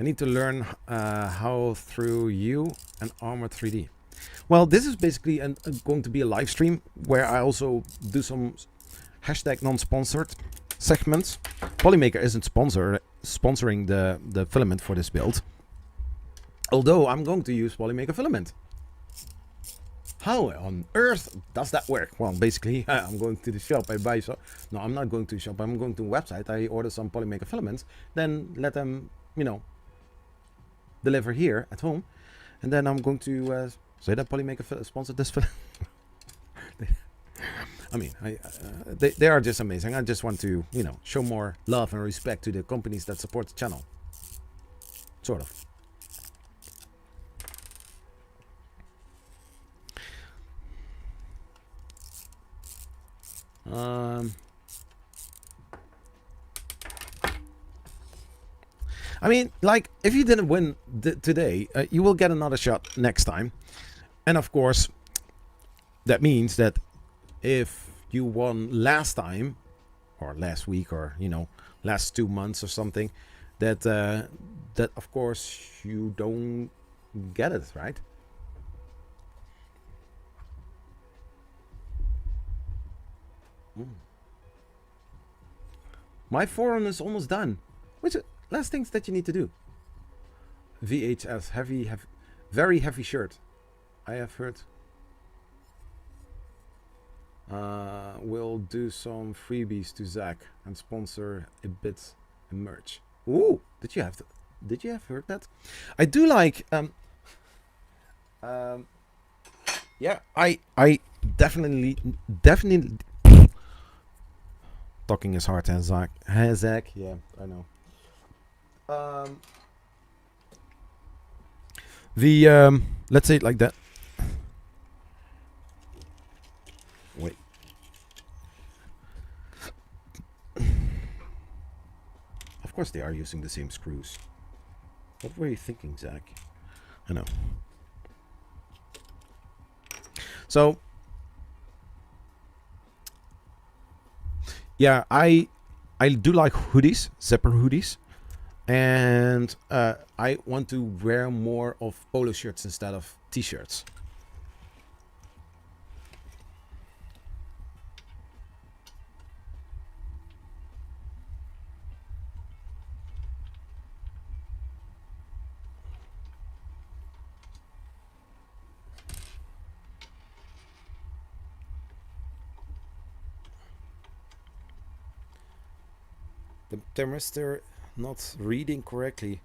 I need to learn how through you and Armor 3D. Well, this is basically going to be a live stream where I also do some hashtag non-sponsored segments. Polymaker isn't sponsoring the filament for this build. Although I'm going to use Polymaker filament. How on earth does that work? Well, basically, I'm going to the shop. I buy some. No, I'm not going to the shop. I'm going to a website. I order some Polymaker filaments. Then let them, deliver here at home. And then I'm going to say that Polymaker sponsored this film. I mean, they are just amazing. I just want to, show more love and respect to the companies that support the channel. Sort of. I mean, like, if you didn't win today, you will get another shot next time. And of course, that means that if you won last time, or last week, or, last 2 months or something, that of course you don't get it, right? My forerun is almost done. Which last things that you need to do? VHS, very heavy shirt. I have heard. We'll do some freebies to Zach and sponsor a bit in merch. Ooh, did you have heard that? I do like. Yeah, I definitely. Talking is hard, and Zach. Hey, Zach. Yeah, I know. Let's say it like that. Wait. Of course they are using the same screws. What were you thinking, Zach? I know. So, yeah, I do like hoodies, zipper hoodies. And I want to wear more of polo shirts instead of t-shirts. The thermistor not reading correctly.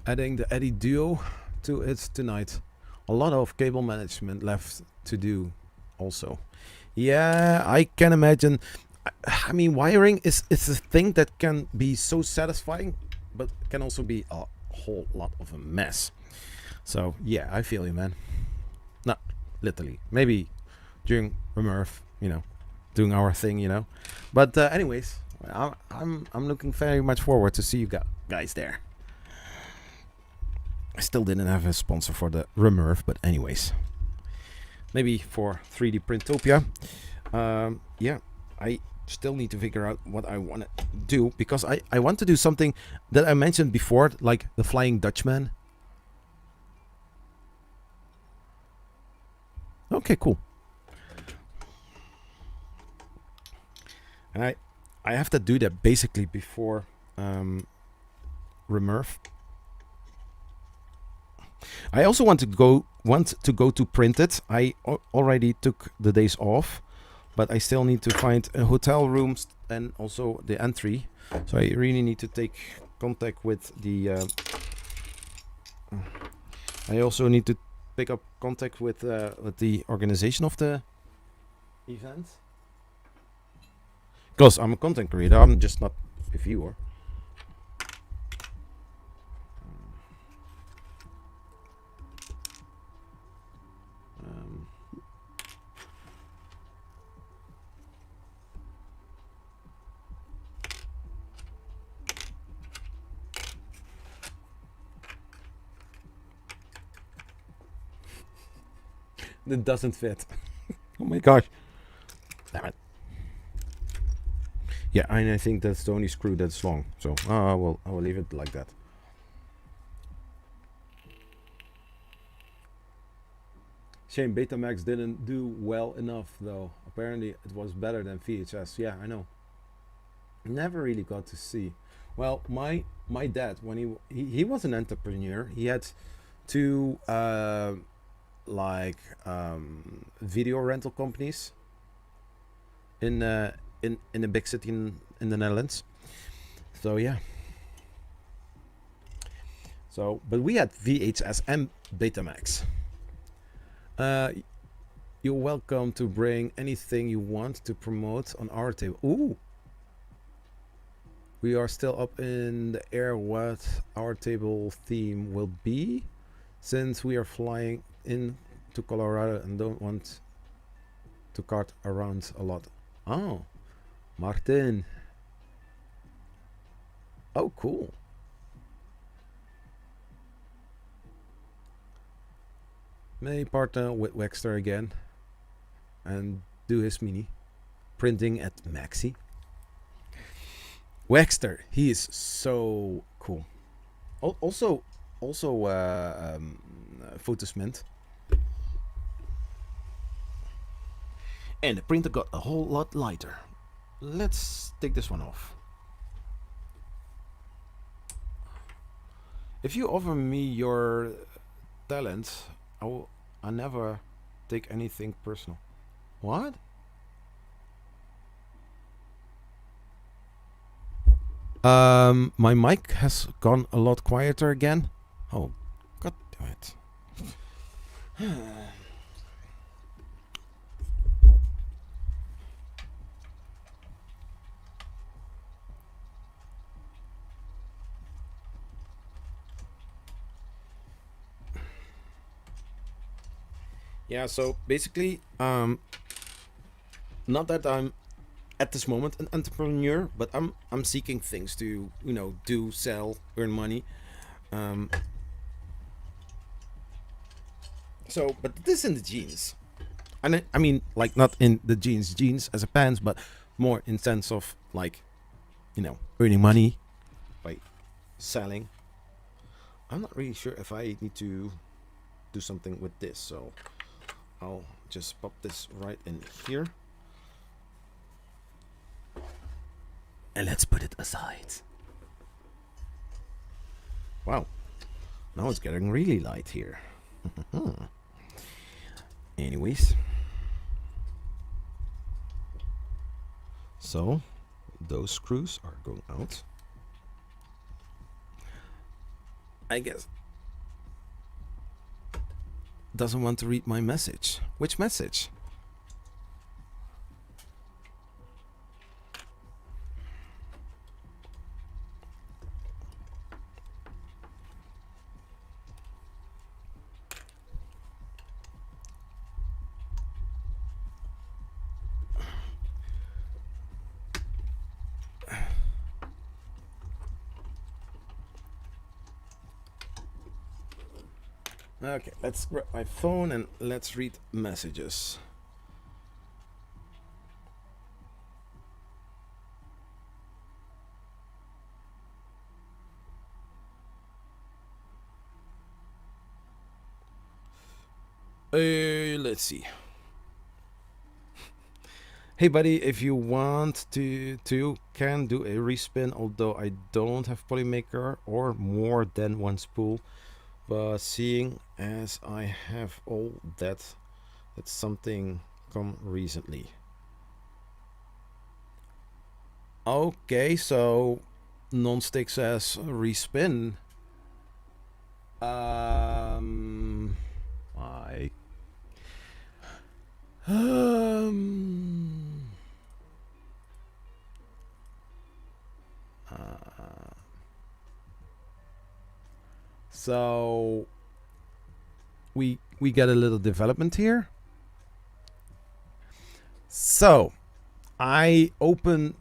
Adding the Eddy Duo to it tonight. A lot of cable management left to do also. Yeah, I can imagine. I mean, wiring is a thing that can be so satisfying but it can also be a whole lot of a mess. So yeah, I feel you, man. Not literally, maybe during remurf, you know, doing our thing, you know. But anyways, I'm looking very much forward to see you guys there. I still didn't have a sponsor for the remurf, but anyways, maybe for 3D Printopia. Yeah, I still need to figure out what I want to do, because I want to do something that I mentioned before, like the Flying Dutchman. Okay, cool. And I have to do that basically before remurf. I also want to go to print it. I already took the days off, but I still need to find hotel rooms and also the entry. So I really need to take contact with the. I also need to pick up contact with the organization of the event. Because I'm a content creator, I'm just not a viewer. That doesn't fit. Oh my gosh. Damn it. Yeah, and I think that's the only screw that's long. So I will leave it like that. Shame Betamax didn't do well enough though. Apparently it was better than VHS. Yeah, I know. Never really got to see. Well, my dad, when he was an entrepreneur, he had two video rental companies in a big city in the Netherlands. So yeah. So, but we had VHS and Betamax. You're welcome to bring anything you want to promote on our table. Ooh. We are still up in the air what our table theme will be, since we are flying in to Colorado and don't want to cart around a lot. Oh, Martin. Oh, cool. May partner with Wexter again and do his mini printing at Maxi. Wexter, he is so cool. Also Photosmint. And the printer got a whole lot lighter. Let's take this one off. If you offer me your talent, I never take anything personal. What? My mic has gone a lot quieter again. Oh, god damn it. Yeah, so basically, not that I'm at this moment an entrepreneur, but I'm seeking things to, you know, do, sell, earn money. So, but this in the jeans, and I mean, like, not in the jeans as a pants, but more in sense of, like, you know, earning money by selling. I'm not really sure if I need to do something with this, so I'll just pop this right in here. And let's put it aside. Wow. Now it's getting really light here. Anyways. So, those screws are going out. I guess. Doesn't want to read my message. Which message? Okay, let's grab my phone and let's read messages. Let's see. Hey buddy, if you want to can do a respin, although I don't have Polymaker or more than one spool. But seeing as I have all that, that's something come recently. Okay, so non-stick says respin. I so we get a little development here. So I open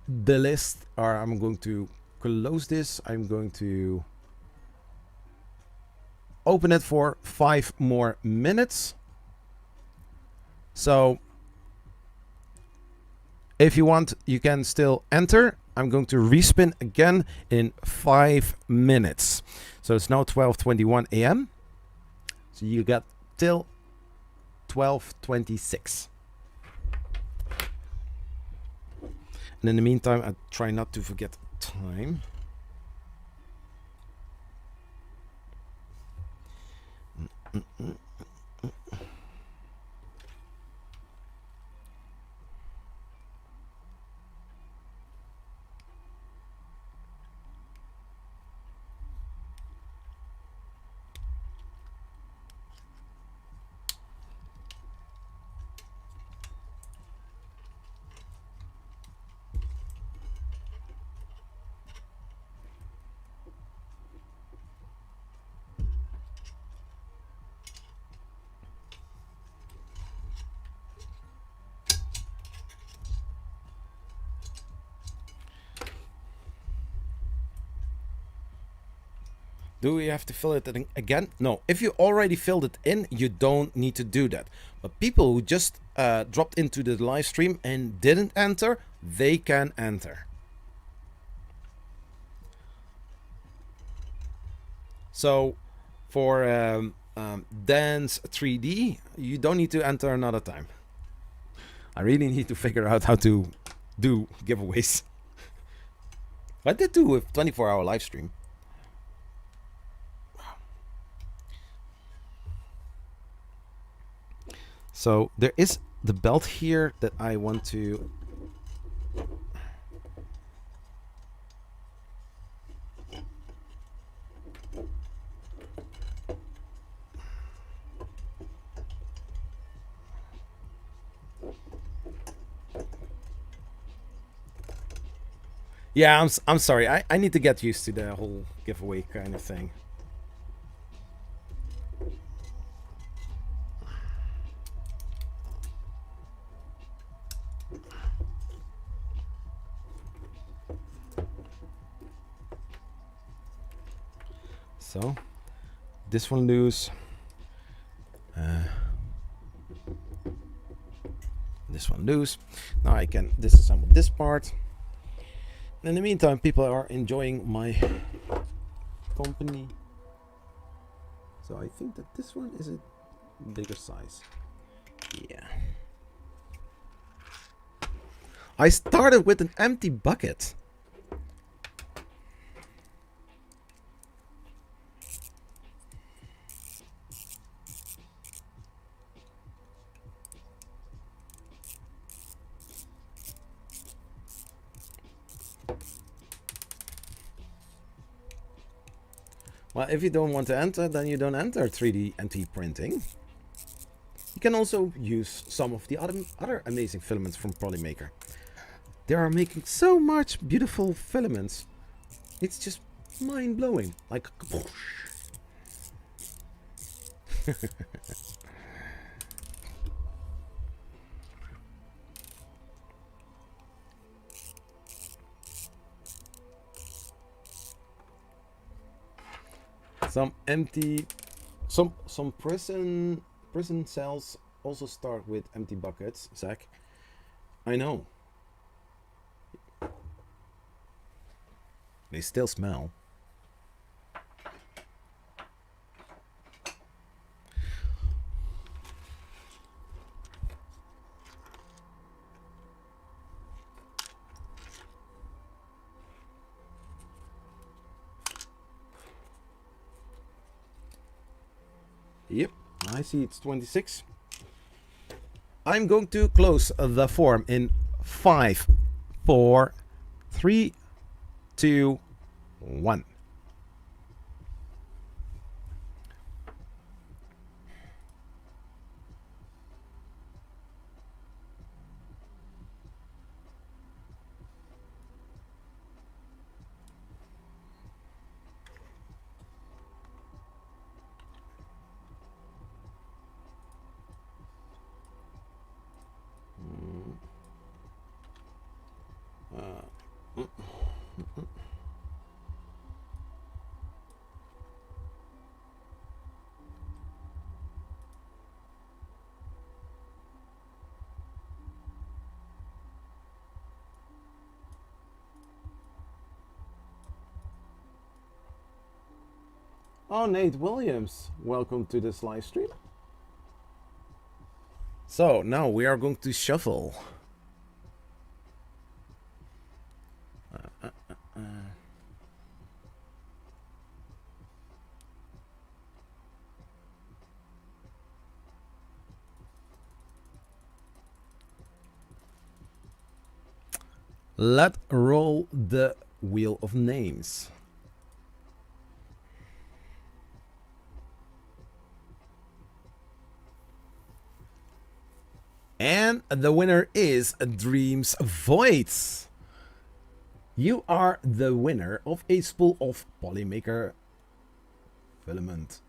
the list, or I'm going to close this. I'm going to open it for 5 more minutes. So if you want, you can still enter. I'm going to respin again in 5 minutes. So it's now 12:21 a.m. So you got till 12:26. And in the meantime, I try not to forget time. Do we have to fill it in again? No, if you already filled it in, you don't need to do that. But people who just dropped into the live stream and didn't enter, they can enter. So for Dance 3D, you don't need to enter another time. I really need to figure out how to do giveaways. I did do a 24-hour live stream. So there is the belt here that I want to yeah, I'm sorry. I need to get used to the whole giveaway kind of thing. So this one loose. This one loose. Now I can disassemble this part. In the meantime, people are enjoying my company. So I think that this one is a bigger size. Yeah. I started with an empty bucket. Well, if you don't want to enter, then you don't enter 3D NT printing. You can also use some of the other amazing filaments from Polymaker. They are making so much beautiful filaments. It's just mind-blowing. Like... Some empty Some prison cells also start with empty buckets, Zach. I know. They still smell. Yep, I see it's 26. I'm going to close the form in 5, 4, 3, 2, 1. Oh, Nate Williams, welcome to this live stream. So now we are going to shuffle. Let roll the wheel of names. And the winner is Dreams Void. You are the winner of a spool of Polymaker Filament.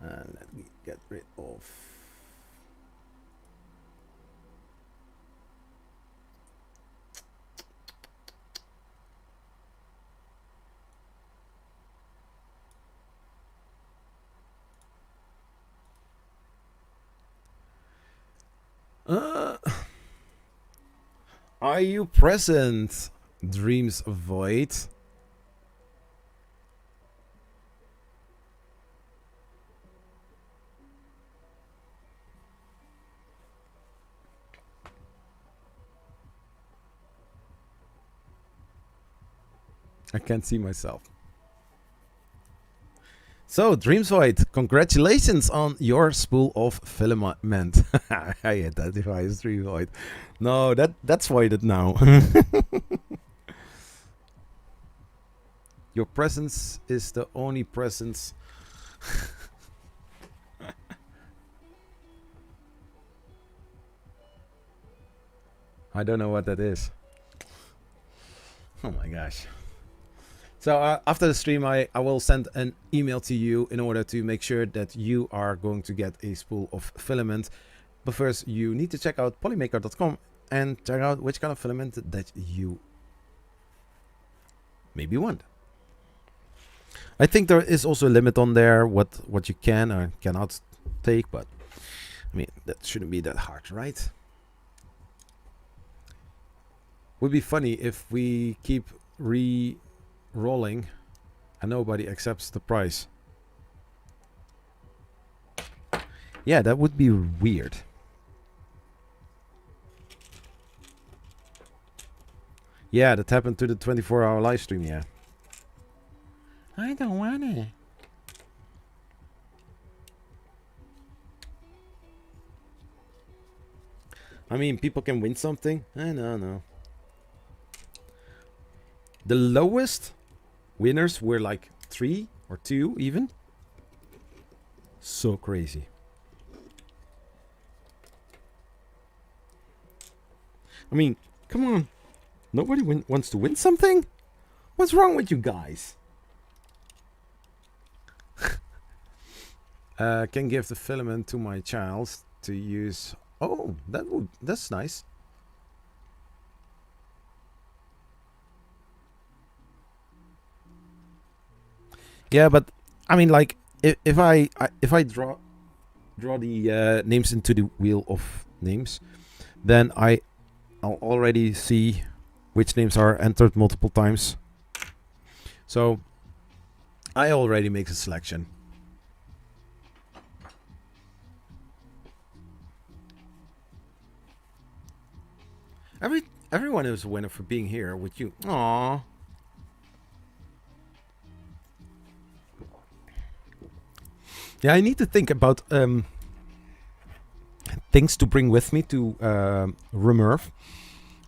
Let me get rid of... Are you present, Dreams Void? I can't see myself. So, Dreams Void, congratulations on your spool of filament. I identify as Dreams Void. No, that's voided now. Your presence is the only presence. I don't know what that is. Oh my gosh. So after the stream, I will send an email to you in order to make sure that you are going to get a spool of filament. But first, you need to check out polymaker.com and check out which kind of filament that you maybe want. I think there is also a limit on there what you can or cannot take, but I mean, that shouldn't be that hard, right? Would be funny if we keep rolling and nobody accepts the price. Yeah, that would be weird. Yeah, that happened to the 24-hour live stream, yeah. I don't want it. I mean, people can win something. I know. The lowest winners were like 3 or 2 even. So crazy. I mean, come on. Nobody wants to win something? What's wrong with you guys? Can give the filament to my child to use. Oh, that's nice. Yeah, but I mean, like if I draw the names into the wheel of names, then I'll already see which names are entered multiple times. So I already make a selection. Everyone is a winner for being here with you. Aww. Yeah, I need to think about things to bring with me to Remurf.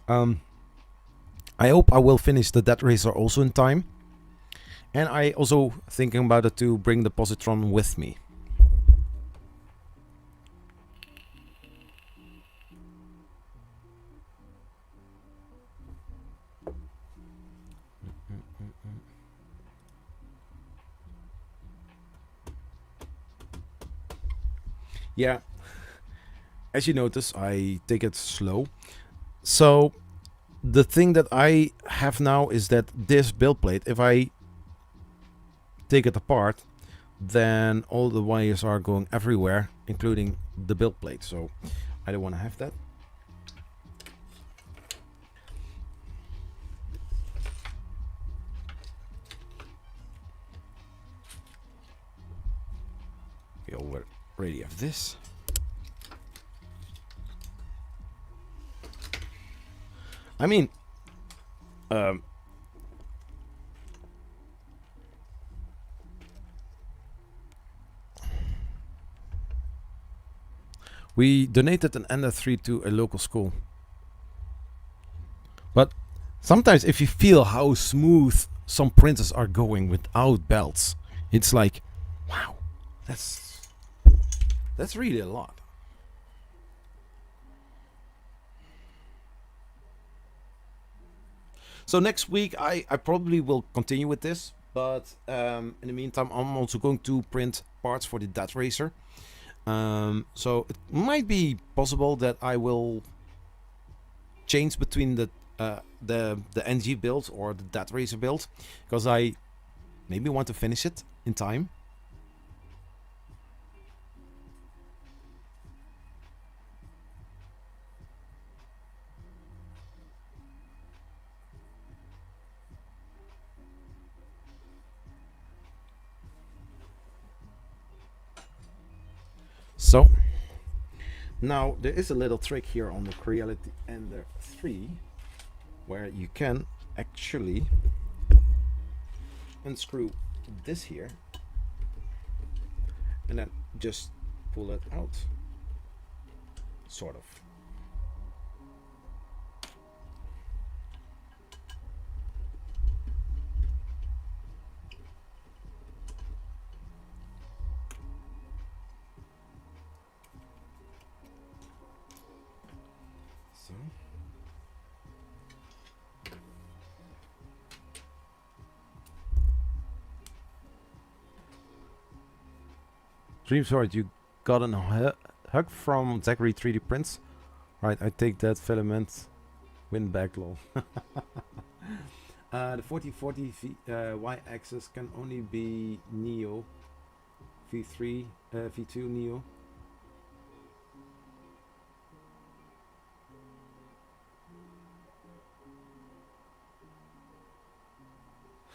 I hope I will finish the Dead Racer also in time. And I also thinking about it to bring the positron with me. Yeah, as you notice, I take it slow. So the thing that I have now is that this build plate, if I take it apart, then all the wires are going everywhere, including the build plate. So I don't want to have that. We already have this. I mean, we donated an Ender-3 to a local school. But sometimes if you feel how smooth some printers are going without belts, it's like, wow, that's really a lot. So next week I probably will continue with this, but in the meantime I'm also going to print parts for the Dead Racer. So it might be possible that I will change between the NG build or the Dead Racer build, because I maybe want to finish it in time. So now there is a little trick here on the Creality Ender-3 where you can actually unscrew this here and then just pull it out, sort of. So Dreamsword, you got a hug from Zachary 3D Prints. Right, I take that filament. Win back, lol. The 4040 y-axis can only be Neo. V3, V2 Neo.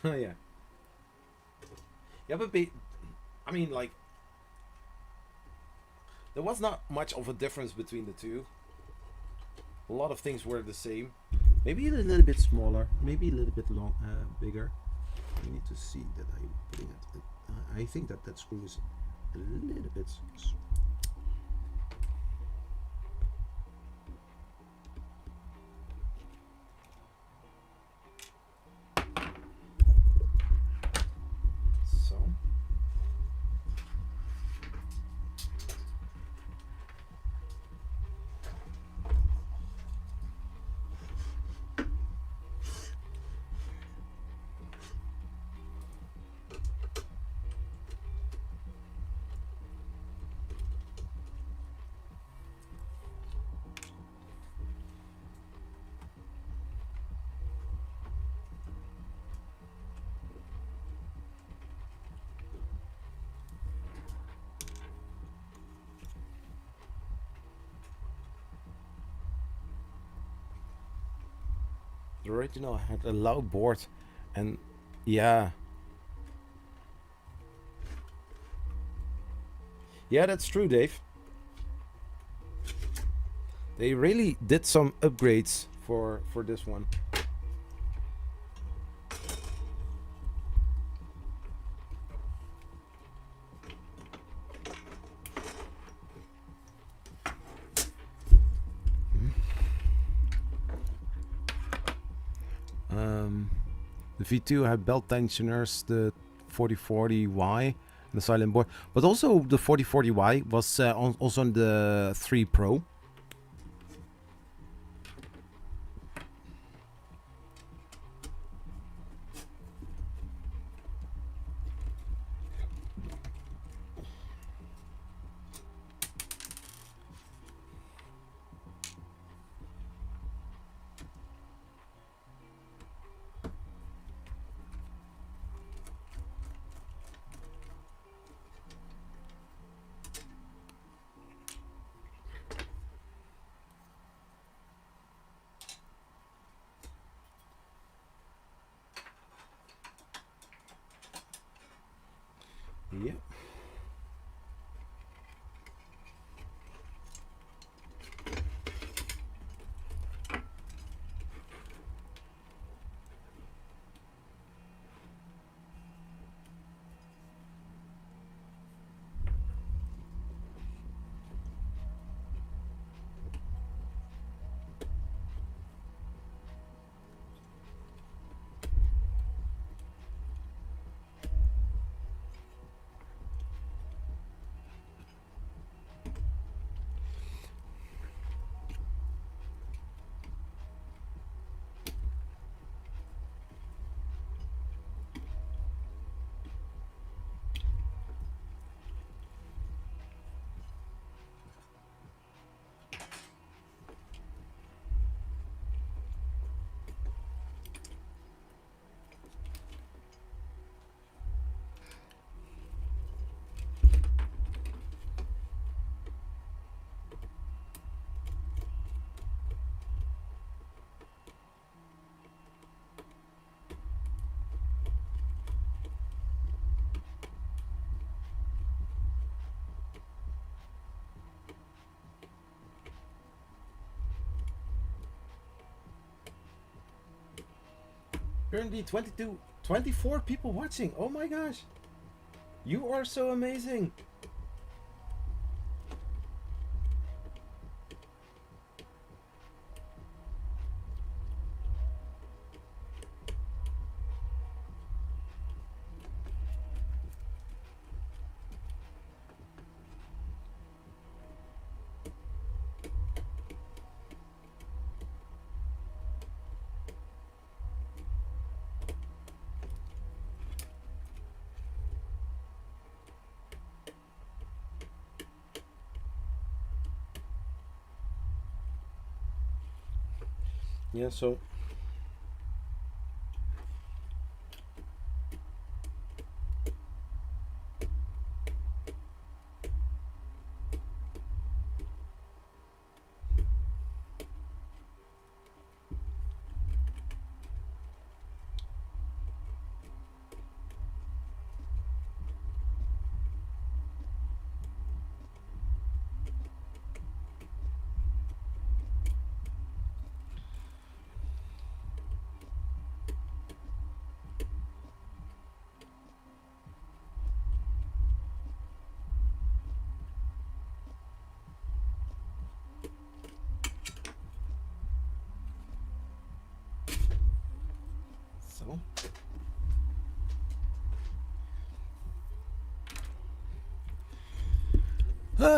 Yeah. Yeah, but I mean, like, there was not much of a difference between the two. A lot of things were the same. Maybe a little bit smaller, maybe a little bit bigger. We need to see that I'm putting it. I think that screw is a little bit. So. original had a loud board, and yeah, that's true, Dave. They really did some upgrades for this one. The V2 had belt tensioners, the 4040Y, and the silent board, but also the 4040Y was also on the 3 Pro. Yep. Currently 24 people watching. Oh my gosh. You are so amazing. Yeah, so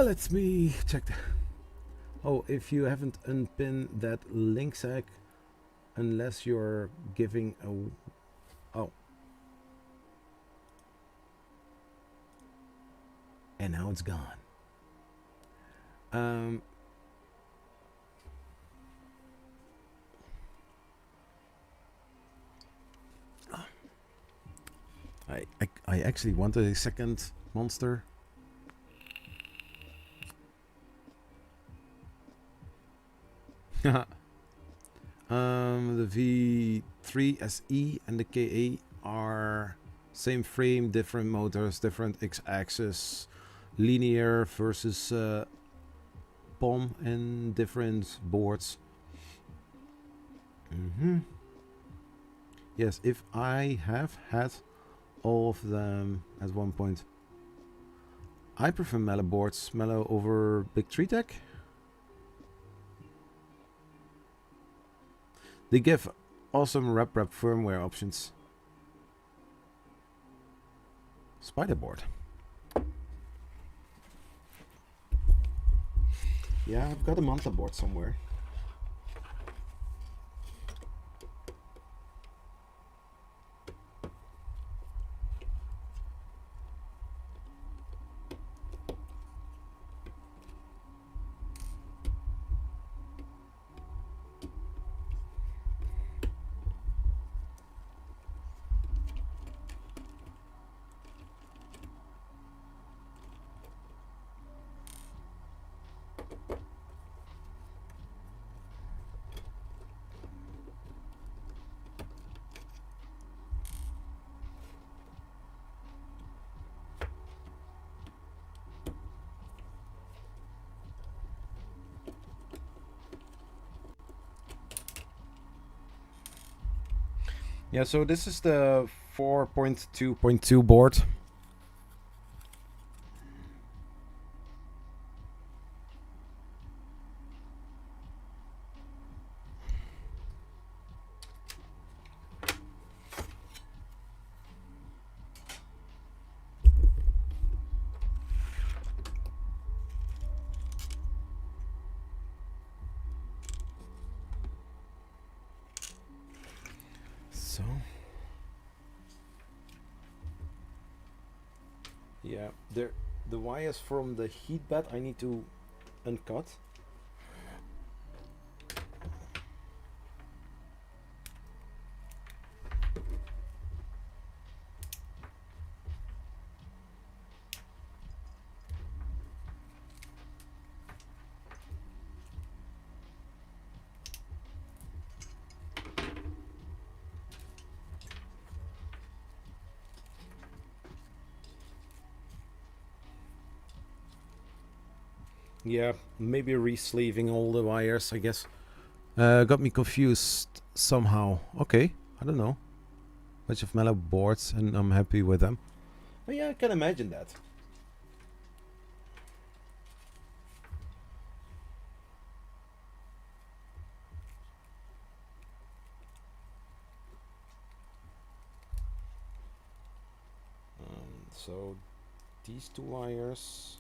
let me check the... Oh, if you haven't unpinned that link, Zach, unless you're giving a... Oh. And now it's gone. I actually wanted a second monster. The V3 SE and the KA are same frame, different motors, different x-axis, linear versus POM, and different boards. Yes, if I have had all of them at one point. I prefer Mellow boards, Mellow over Big Tree Tech. They give awesome wrap firmware options. Spider board. Yeah, I've got a Manta board somewhere. Yeah, so this is the 4.2.2 board. So yeah, the wires from the heat bed I need to uncut. Yeah, maybe re-sleeving all the wires, I guess. Got me confused somehow. Okay, I don't know. Bunch of Mellow boards, and I'm happy with them. But yeah, I can imagine that. So these two wires.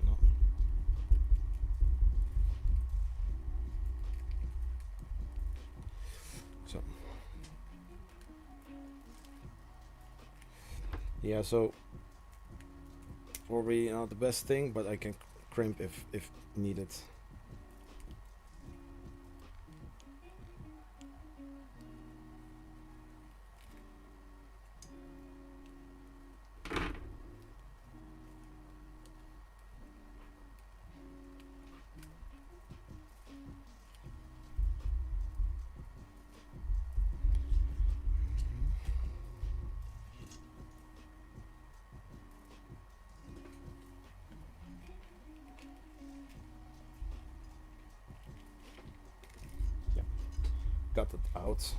No. So yeah, so probably not the best thing, but I can crimp if needed. Yeah, got it out.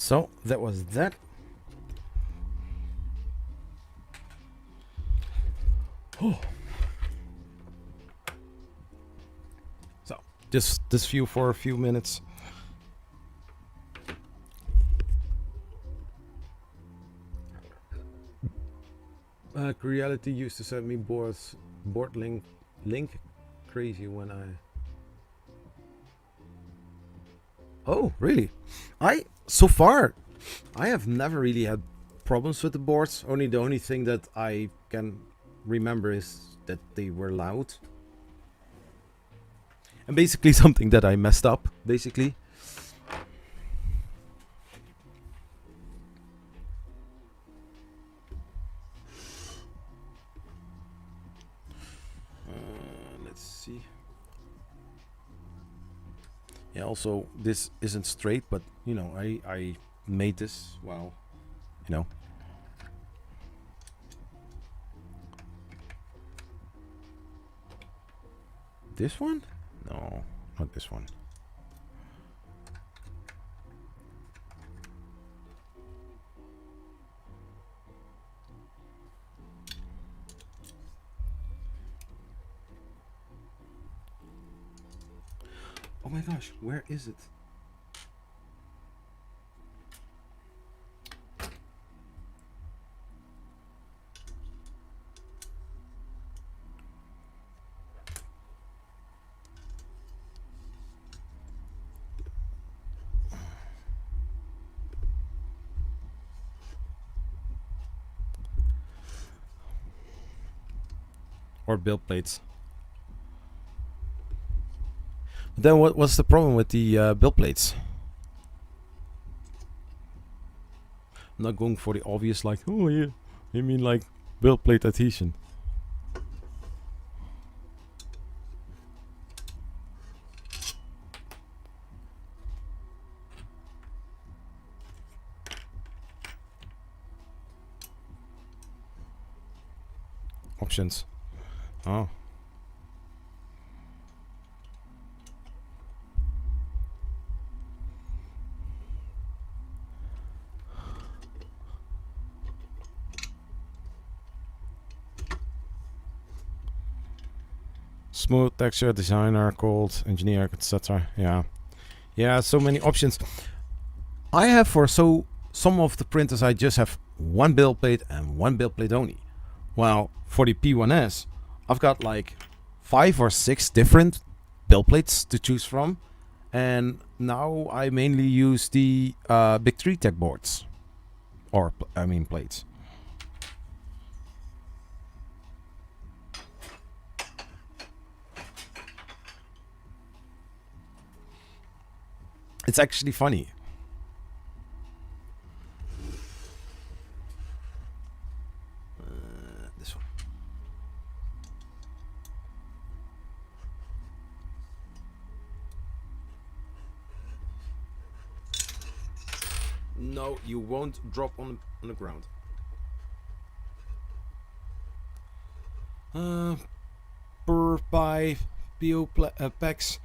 So that was that. Oh. So just this view for a few minutes. Creality used to send me board link crazy when I. Oh, really? So far I have never really had problems with the boards. The only thing that I can remember is that they were loud. And basically something that I messed up, basically. Let's see. Yeah, also this isn't straight, but you know, I made this, well, you know. This one? No, not this one. Oh my gosh, where is it? Or build plates. But then what's the problem with the build plates? I'm not going for the obvious, like, oh yeah, you mean like build plate adhesion. Options. Oh. Smooth texture, designer, cold, engineer, etc. Yeah, so many options. I have for some of the printers I just have one build plate and one build plate only. Well, for the P1S, I've got like 5 or 6 different build plates to choose from, and now I mainly use the Big 3 Tech boards, or I mean plates. It's actually funny. This one. No, you won't drop on the ground. Per by PO packs.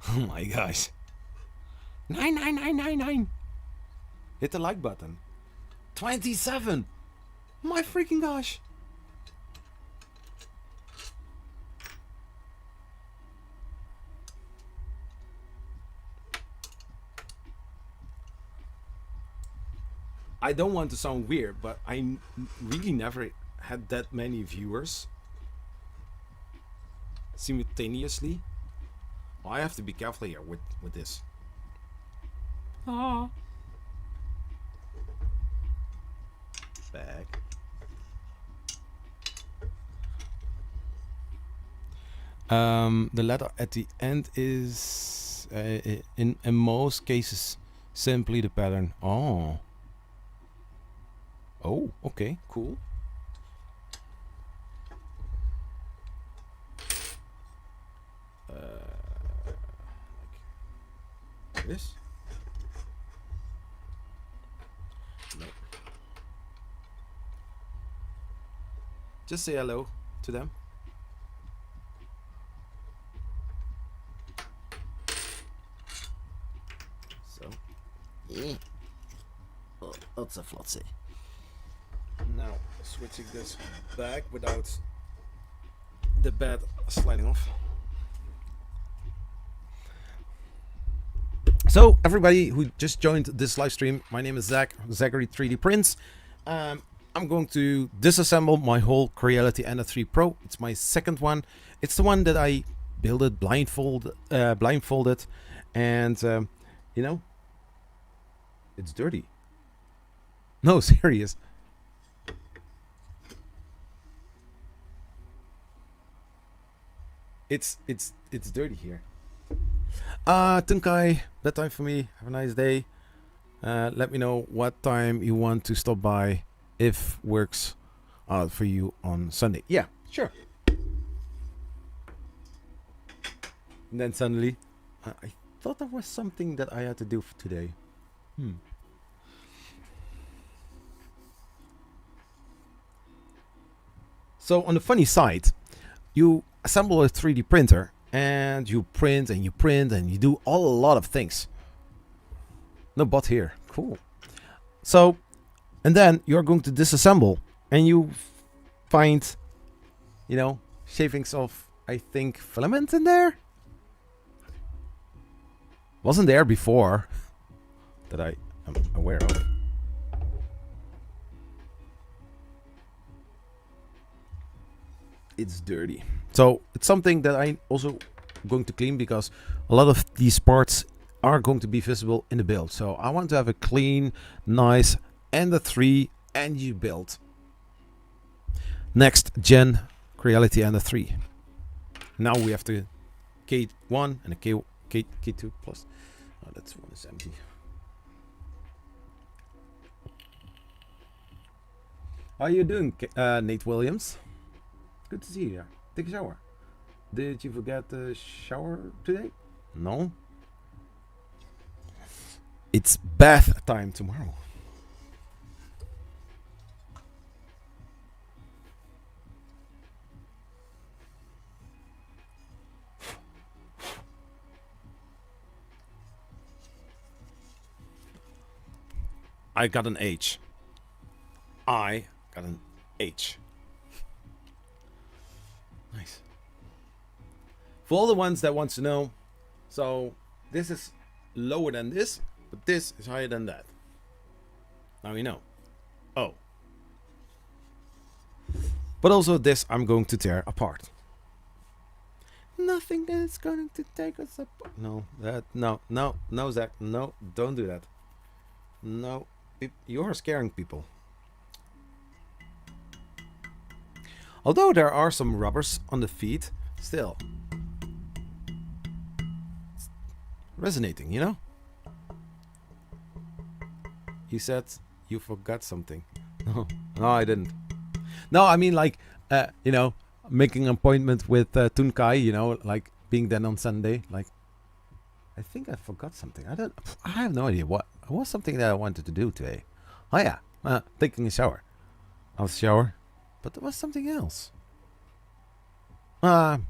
Oh my gosh. 99999. Hit the like button. 27. My freaking gosh. I don't want to sound weird, but I really never had that many viewers simultaneously. Well, I have to be careful here with this. Ah. Back. The letter at the end is in most cases simply the pattern. Oh, okay, cool. Like this. No. Just say hello to them. So That's a flotsy. Now switching this back without the bed sliding off. So everybody who just joined this live stream, my name is Zachary 3D Prints. I'm going to disassemble my whole Creality Ender-3 Pro. It's my second one. It's the one that I built it blindfolded, and you know, it's dirty. No, serious. It's dirty here. Tunkai, bedtime for me. Have a nice day. Let me know what time you want to stop by, if works out for you on Sunday. Yeah, sure. And then suddenly, I thought there was something that I had to do for today. So on the funny side, you assemble a 3D printer and you print and you print and you do a lot of things. No bot here. Cool. So, and then you're going to disassemble and you find, you know, shavings of, I think, filament in there. Wasn't there before that I am aware of. It's dirty. So it's something that I also going to clean, because a lot of these parts are going to be visible in the build. So I want to have a clean, nice Ender-3 NG build. Next gen Creality Ender-3. Now we have the K1 and a K2 plus. Oh, that's one is empty. How are you doing, Nate Williams? Good to see you. Take a shower. Did you forget the shower today? No. It's bath time tomorrow. I got an H. I got an H. Nice. For all the ones that want to know, so this is lower than this, but this is higher than that. Now you know. Oh. But also this I'm going to tear apart. Nothing is going to take us apart. No, no, Zach, no, don't do that. No, you're scaring people. Although there are some rubbers on the feet, still. It's resonating, you know? You said you forgot something. No, I didn't. No, I mean, like, you know, making an appointment with Tunkai, you know, like being then on Sunday. Like, I think I forgot something. I have no idea what. It was something that I wanted to do today. Oh yeah, taking a shower. I'll shower. But there was something else. No,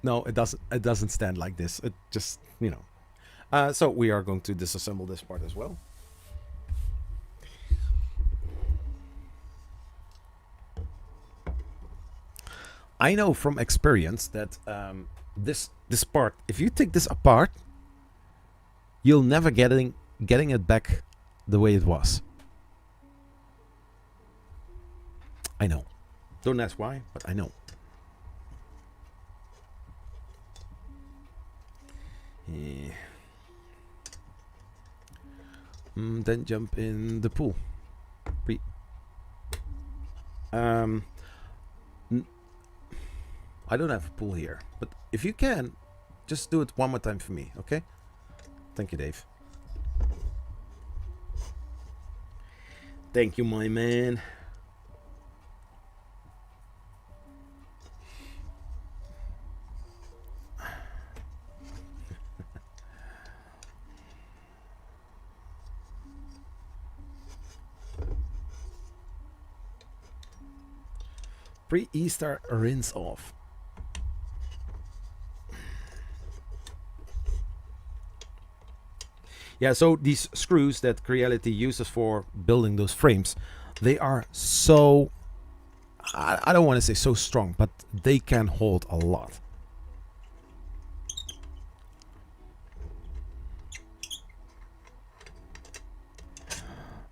it doesn't. It doesn't stand like this. It just, you know. So we are going to disassemble this part as well. I know from experience that this part, if you take this apart, you'll never getting it back the way it was. I know. Don't ask why, but I know. Yeah. Then jump in the pool. I don't have a pool here, but if you can, just do it one more time for me, okay? Thank you, Dave. Thank you, my man. Pre-Easter rinse off. Yeah, so these screws that Creality uses for building those frames, they are so, I don't want to say so strong, but they can hold a lot.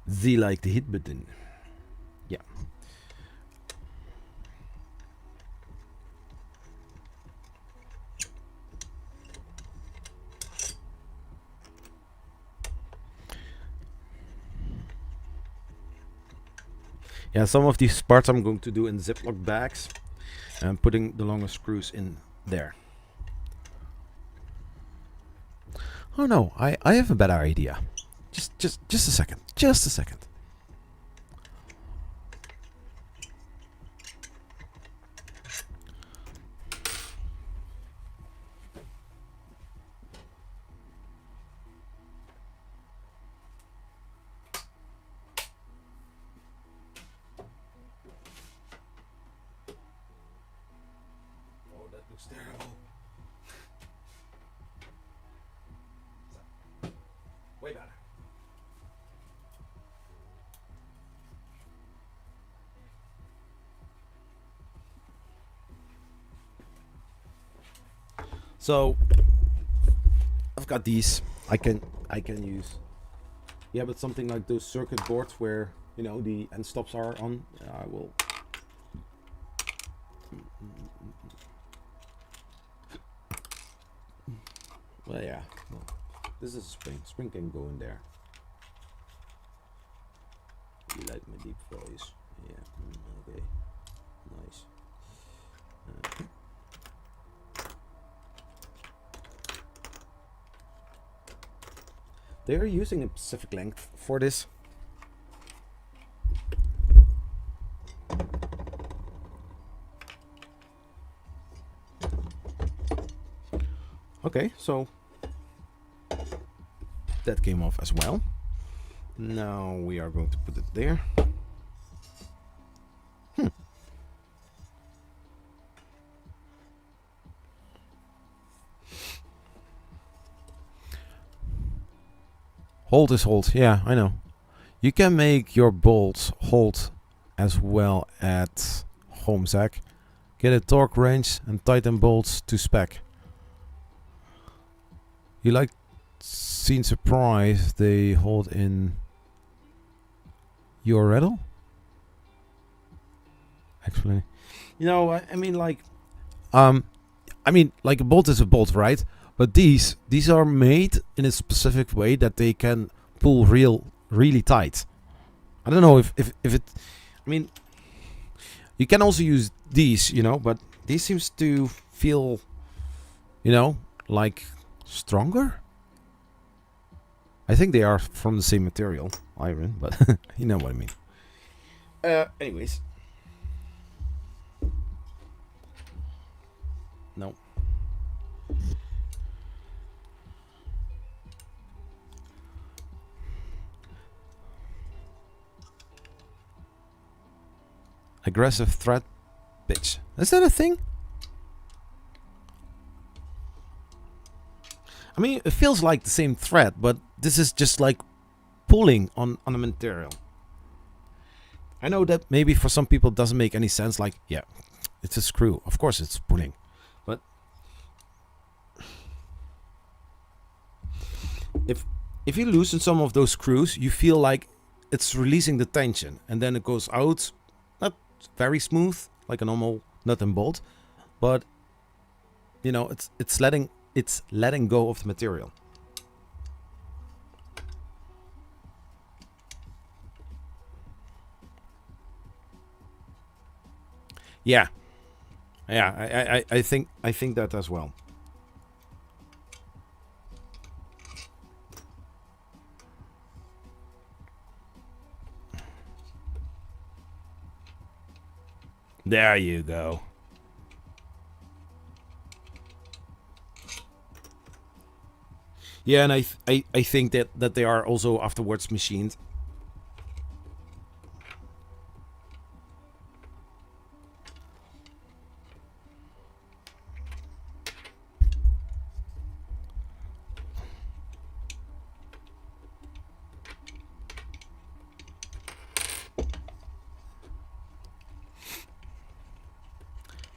Zie like the hit button. Yeah. Yeah, some of these parts I'm going to do in Ziploc bags and putting the longer screws in there. Oh no, I have a better idea. Just a second. Just a second. Oh, that looks terrible. Way better. So I've got these. I can use. Yeah, but something like those circuit boards where, you know, the end stops are on. I will. Well, yeah. Well, this is a spring. Spring can go in there. You like my deep voice? Yeah. Okay. Nice. They are using a specific length for this. Okay, so that came off as well. Now we are going to put it there. Hold is hold. Yeah, I know. You can make your bolts hold as well at home, Zach. Get a torque range and tighten bolts to spec. You like seen surprise they hold in your rattle? Explain. You know, I mean like a bolt is a bolt, right? But these are made in a specific way that they can pull really tight. I don't know if it. I mean, you can also use these, you know, but these seems to feel, you know, like stronger. I think they are from the same material, iron, but you know what I mean. Anyways. No. Aggressive thread pitch. Is that a thing? I mean, it feels like the same thread, but this is just like pulling on a material. I know that maybe for some people it doesn't make any sense. Like, yeah, it's a screw. Of course it's pulling. But if you loosen some of those screws, you feel like it's releasing the tension. And then it goes out, not very smooth, like a normal nut and bolt. But, you know, it's letting go of the material. Yeah, I think that as well. There you go. Yeah, and I think that they are also afterwards machined.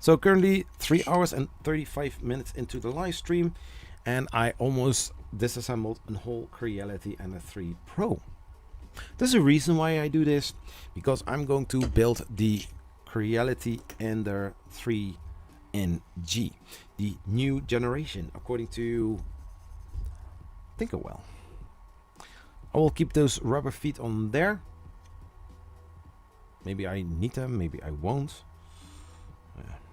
So currently 3 hours and 35 minutes into the live stream, and I almost disassembled a whole Creality Ender-3 Pro. There's a reason why I do this, because I'm going to build the Creality Ender-3 NG, the new generation, according to Tinkerwell. I will keep those rubber feet on there. Maybe I need them, maybe I won't.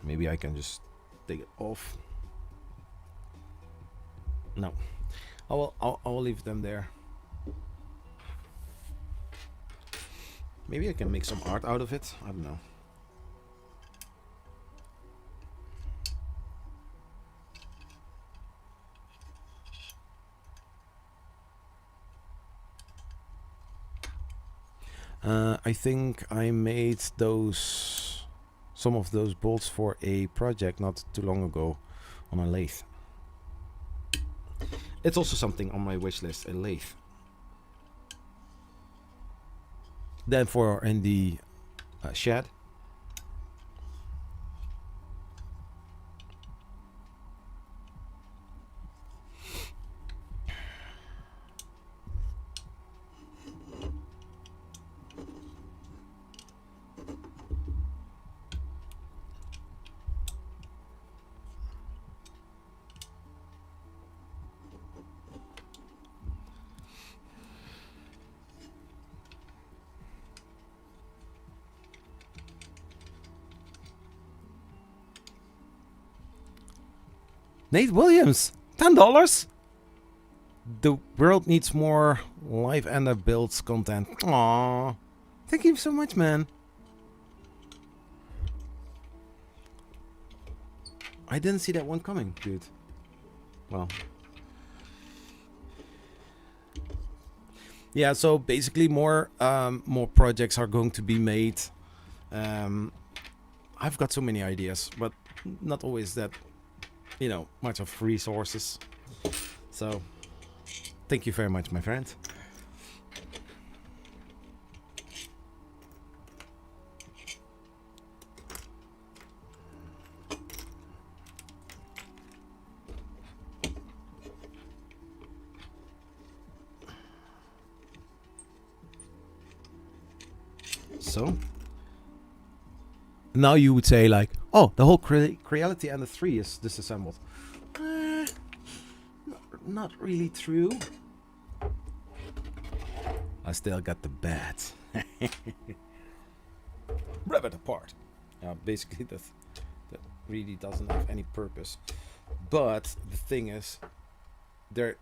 Maybe I can just take it off. No, I will leave them there. Maybe I can make some art out of it. I don't know. I think I made some of those bolts for a project not too long ago on a lathe. It's also something on my wish list, a lathe. Then for in the shed. Nate Williams, $10. The world needs more live Ender builds content. Aww, thank you so much, man. I didn't see that one coming, dude. Well, yeah. So basically, more projects are going to be made. I've got so many ideas, but not always that, much of resources. So thank you very much, my friend. So now you would say like, oh, the whole Creality Ender-3 is disassembled. Not really true. I still got the bat. Rip it apart. Basically that really doesn't have any purpose. But the thing is, there...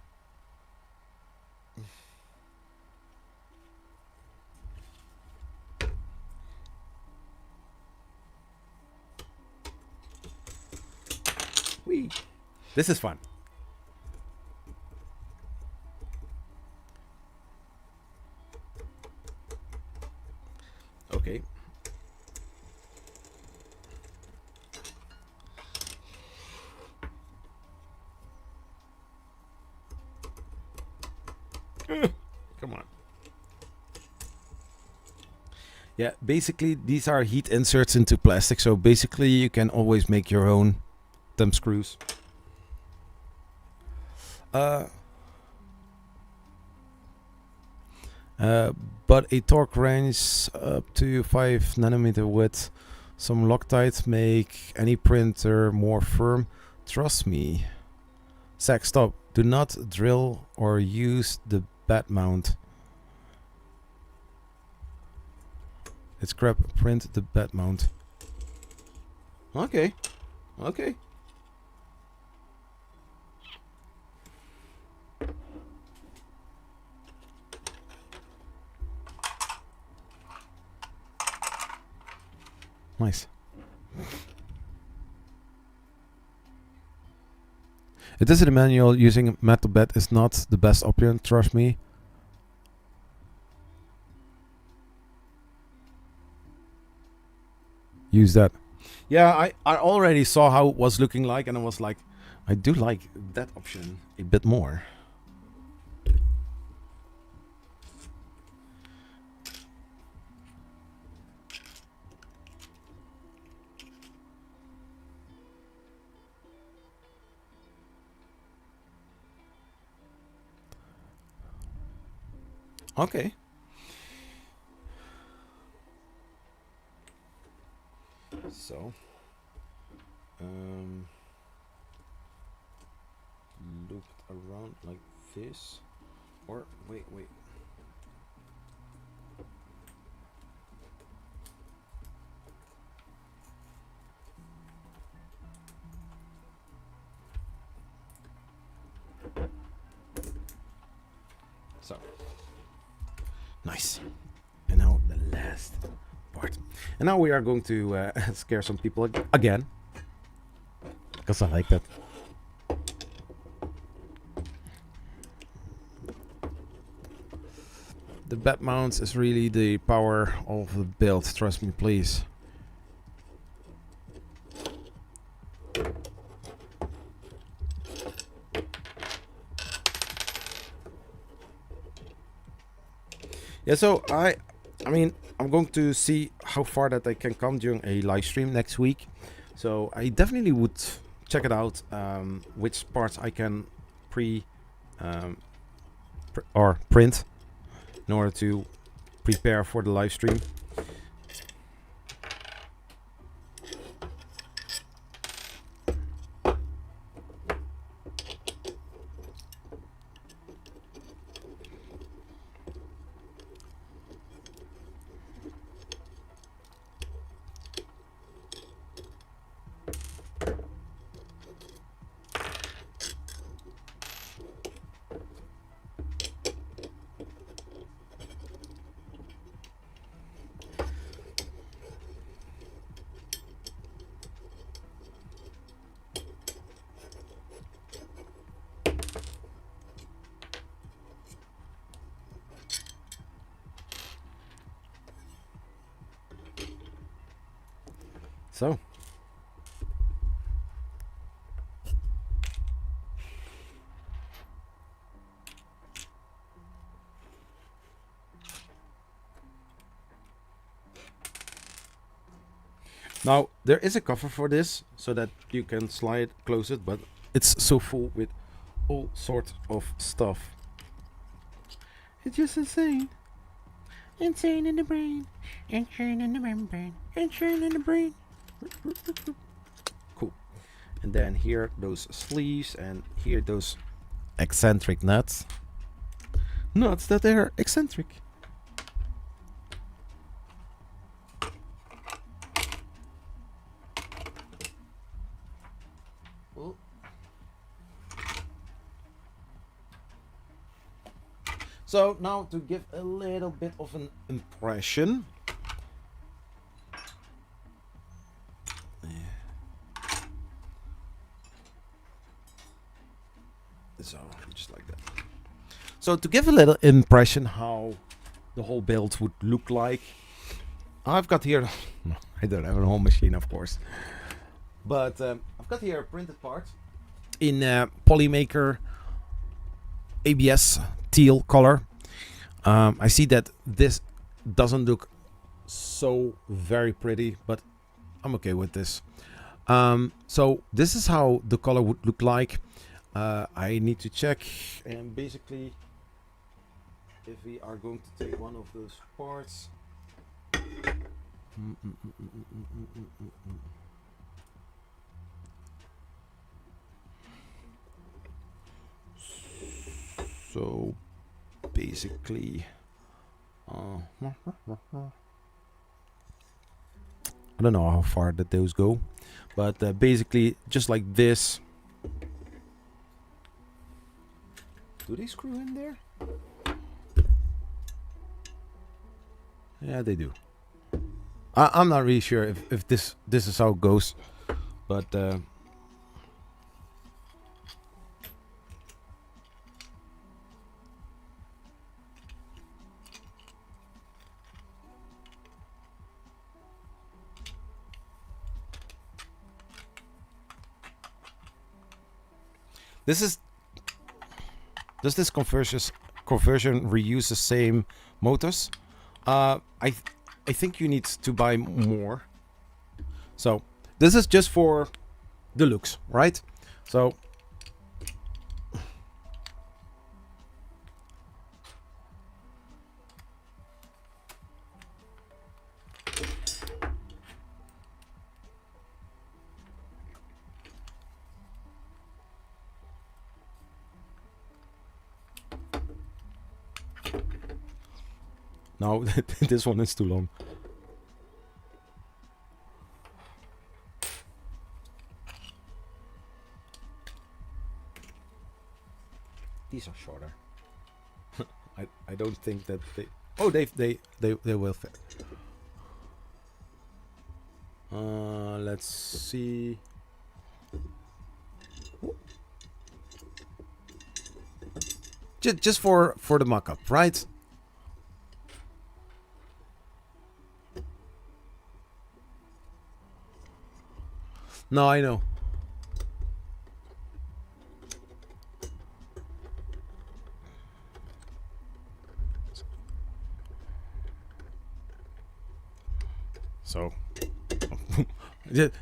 Whee! This is fun. Okay. Come on. Yeah, basically these are heat inserts into plastic, so basically you can always make your own thumb screws. But a torque range up to 5 nanometer width. Some Loctite make any printer more firm. Trust me. Zach, stop. Do not drill or use the bed mount. It's crap. Print the bed mount. Okay. Okay. Nice. It is in the manual. Using metal bed is not the best option, trust me. Use that. Yeah, I already saw how it was looking like, and I was like, I do like that option a bit more. Okay. So, loop it around like this, or wait. So, nice. And now the last part. And now we are going to scare some people again. Because I like that. The bed mounts is really the power of the build, trust me, please. Yeah, so I mean, I'm going to see how far that I can come during a live stream next week. So I definitely would check it out, which parts I can print in order to prepare for the live stream. So now there is a cover for this so that you can slide close it, but it's so full with all sorts of stuff. It's just insane. Insane in the brain. Insane in the membrane. Insane in the brain. Cool. And then here those sleeves, and here those eccentric nuts. Nuts that are eccentric. So now to give a little bit of an impression. So just like that. So to give a little impression how the whole build would look like, I've got here, no, I don't have a whole machine of course, but I've got here a printed part in Polymaker ABS teal color. I see that this doesn't look so very pretty, but I'm okay with this. So this is how the color would look like. I need to check, and basically if we are going to take one of those parts, so basically I don't know how far that those go, but basically just like this. Do they screw in there? Yeah, they do. I'm not really sure if this is how it goes, but does this conversion reuse the same motors? I think you need to buy more. So this is just for the looks, right? So No, this one is too long. These are shorter. I don't think that they. Oh, they will fit. Let's see. Just for the mock-up, right? No, I know. So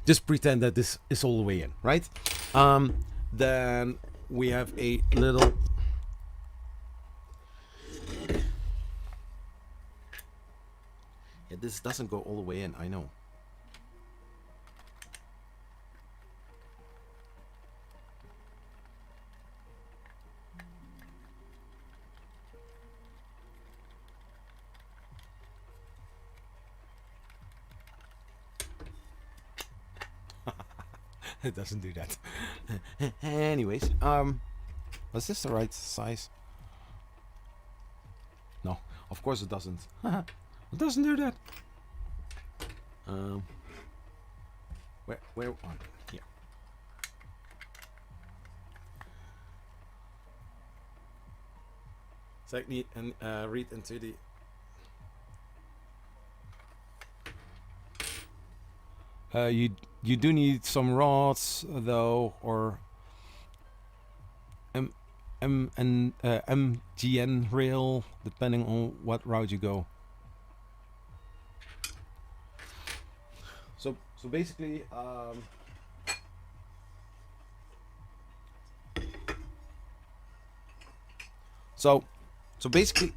just pretend that this is all the way in, right? Then we have a little. Yeah, this doesn't go all the way in, I know. It doesn't do that. Anyways, was this the right size? No, of course it doesn't. It doesn't do that. Where on? Here. So I need and read into the. You do need some rods though, or MGN rail, depending on what route you go. So basically, so basically,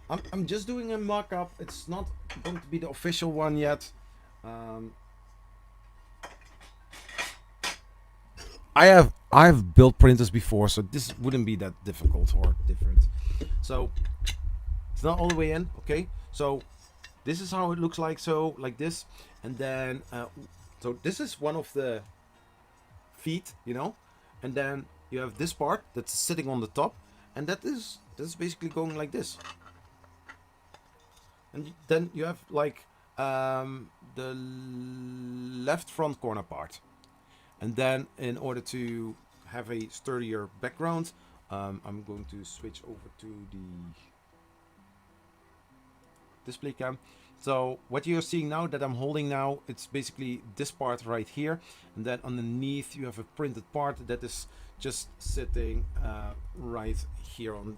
I'm just doing a mock-up. It's not going to be the official one yet. I've built printers before, so this wouldn't be that difficult or different. So it's not all the way in, okay? So this is how it looks like. So like this, and then so this is one of the feet, you know, and then you have this part that's sitting on the top, and that's basically going like this. And then you have like the left front corner part. And then in order to have a sturdier background, I'm going to switch over to the display cam. So what you're seeing now that I'm holding now, it's basically this part right here. And then underneath you have a printed part that is just sitting right here on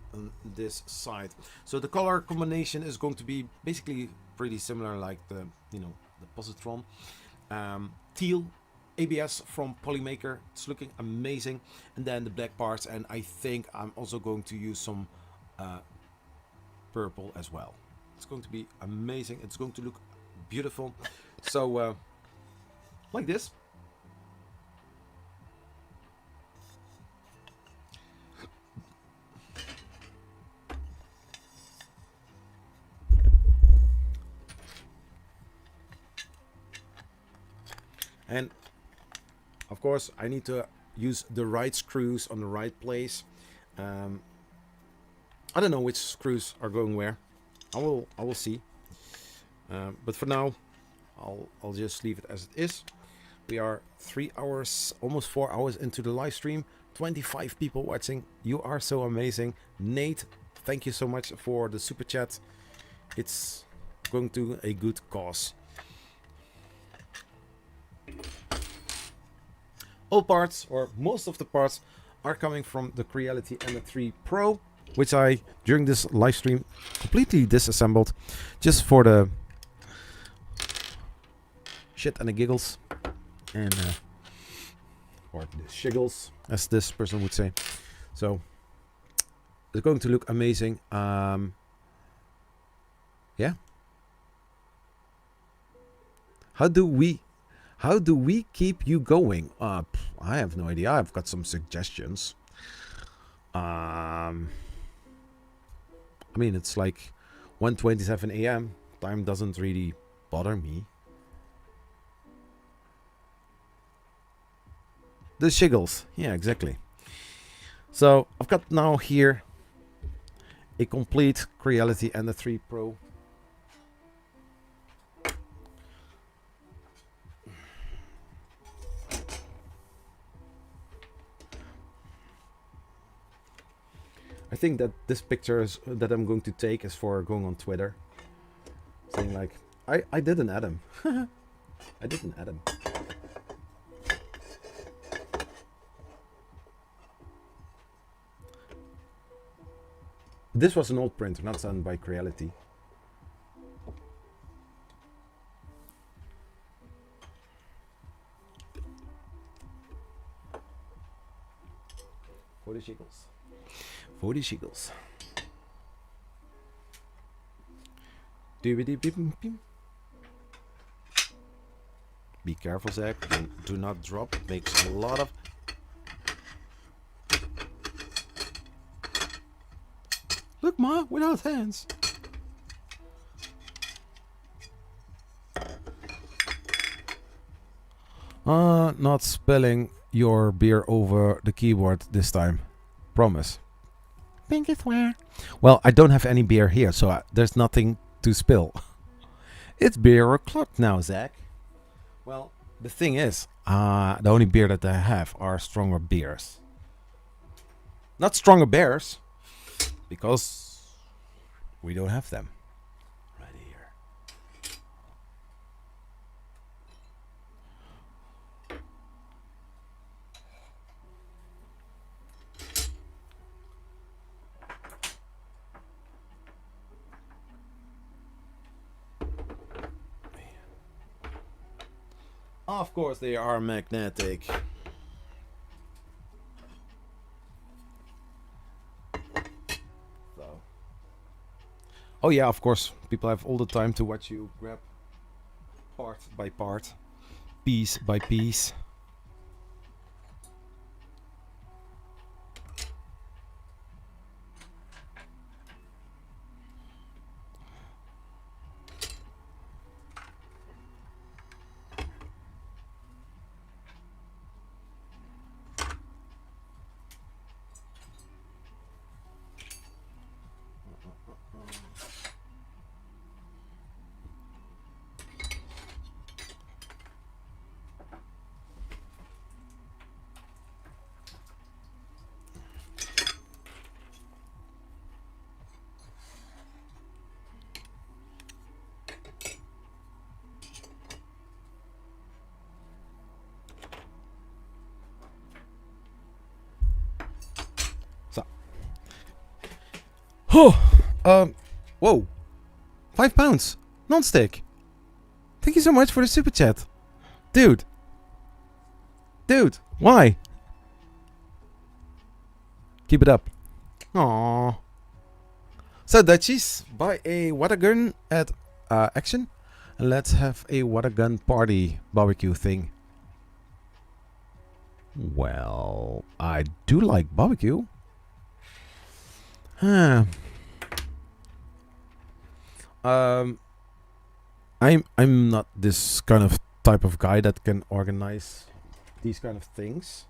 this side. So the color combination is going to be basically pretty similar like the, you know, the positron. Teal ABS from Polymaker, it's looking amazing, and then the black parts, and I think I'm also going to use some purple as well. It's going to be amazing, it's going to look beautiful. So like this. And of course, I need to use the right screws on the right place. I don't know which screws are going where. I will see. But for now, I'll just leave it as it is. We are 3 hours, almost 4 hours into the live stream. 25 people watching. You are so amazing. Nate, thank you so much for the super chat. It's going to a good cause. All parts, or most of the parts, are coming from the Creality Ender-3 Pro, which I, during this live stream, completely disassembled, just for the shit and the giggles, and or the shiggles, as this person would say. So it's going to look amazing. Yeah. How do we keep you going? I have no idea. I've got some suggestions. I mean, it's like 1:27 a.m. Time doesn't really bother me. The shiggles. Yeah, exactly. So I've got now here a complete Creality Ender-3 Pro. I think that this picture is, that I'm going to take is for going on Twitter. Saying like, I did an Adam. I did an Adam. This was an old printer, not done by Creality. For the shiggles. For the shiggles. Be careful, Zach. Do not drop. It makes a lot of... Look, Ma, without hands. Not spilling your beer over the keyboard this time. Promise. Pinky swear. Well, I don't have any beer here, so there's nothing to spill. It's beer o'clock now, Zach. Well, the thing is, the only beer that I have are stronger beers. Not stronger bears, because we don't have them. Right here. Of course they are magnetic. So. Oh yeah, of course. People have all the time to watch you grab part by part, piece by piece. Oh, whoa, £5, non-stick. Thank you so much for the super chat, dude. Why? Keep it up. Aww. So Dutchies, buy a water gun at Action, and let's have a water gun party barbecue thing. Well, I do like barbecue. Huh. I'm not this kind of type of guy that can organize these kind of things.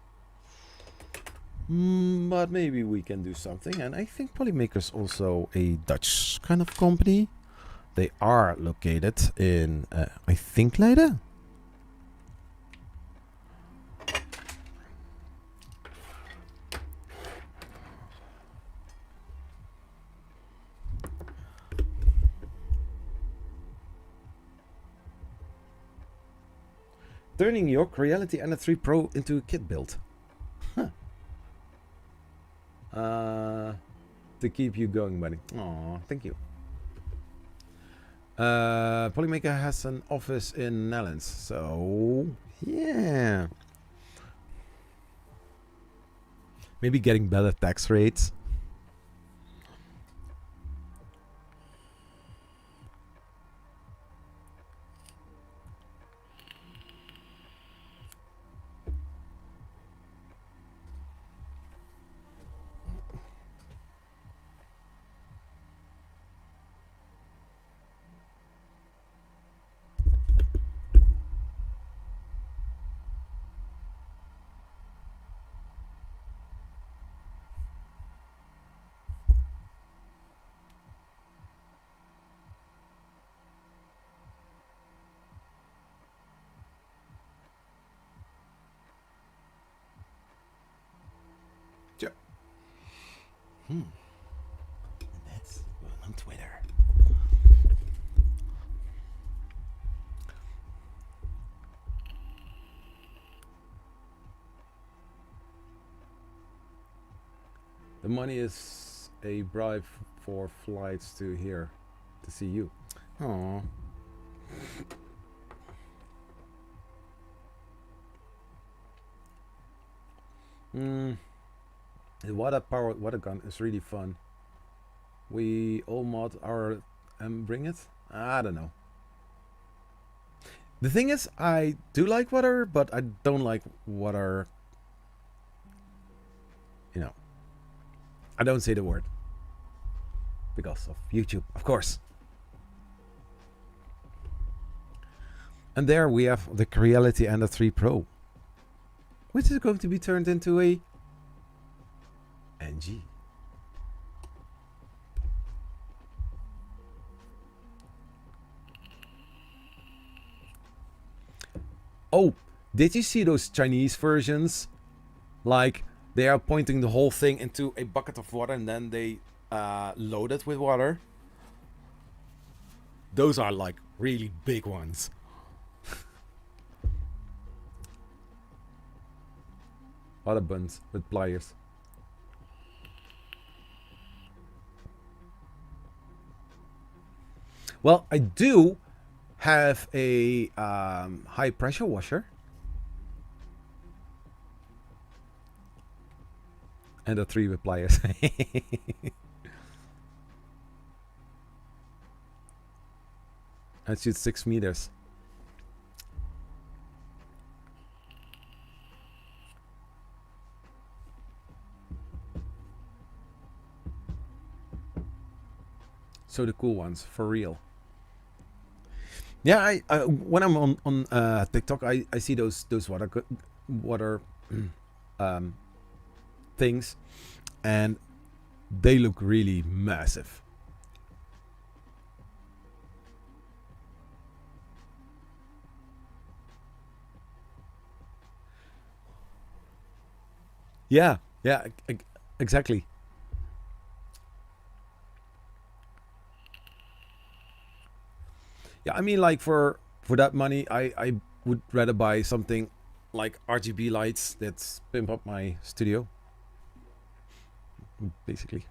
But maybe we can do something. And I think Polymaker's also a Dutch kind of company. They are located in, I think, Leiden. Turning your Creality Ender-3 Pro into a kit build. Huh. To keep you going, buddy. Aw, thank you. Polymaker has an office in Netherlands, so yeah. Maybe getting better tax rates. That's on Twitter. The money is a bribe for flights to here to see you. Aww. The water gun is really fun. We all mod our bring it? I don't know. The thing is, I do like water, but I don't like water. You know, I don't say the word because of YouTube, of course. And there we have the Creality Ender-3 Pro, which is going to be turned into a NG. Oh, did you see those Chinese versions? Like, they are pointing the whole thing into a bucket of water and then they load it with water. Those are like really big ones. Water buns with pliers. Well, I do have a high pressure washer and a 3 with pliers. And shoots 6 meters. So the cool ones, for real. Yeah, I when I'm on TikTok, I see those water things, and they look really massive. Yeah, yeah, exactly. Yeah, I mean, like for that money, I would rather buy something like RGB lights that pimp up my studio, basically.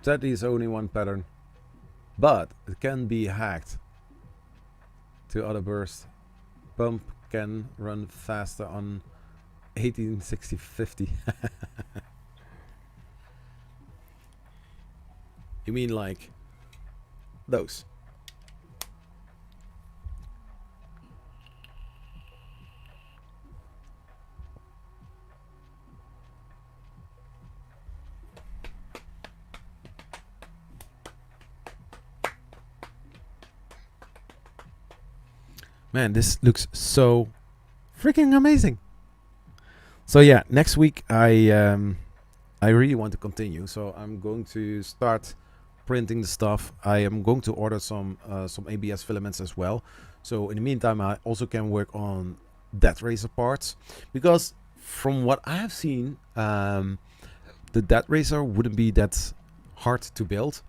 That is only one pattern, but it can be hacked to other bursts. Pump can run faster on 1860-50. You mean like those? Man, this looks so freaking amazing. So yeah, next week I really want to continue. So I'm going to start printing the stuff. I am going to order some ABS filaments as well. So in the meantime, I also can work on dead racer parts, because from what I have seen, the dead racer wouldn't be that hard to build.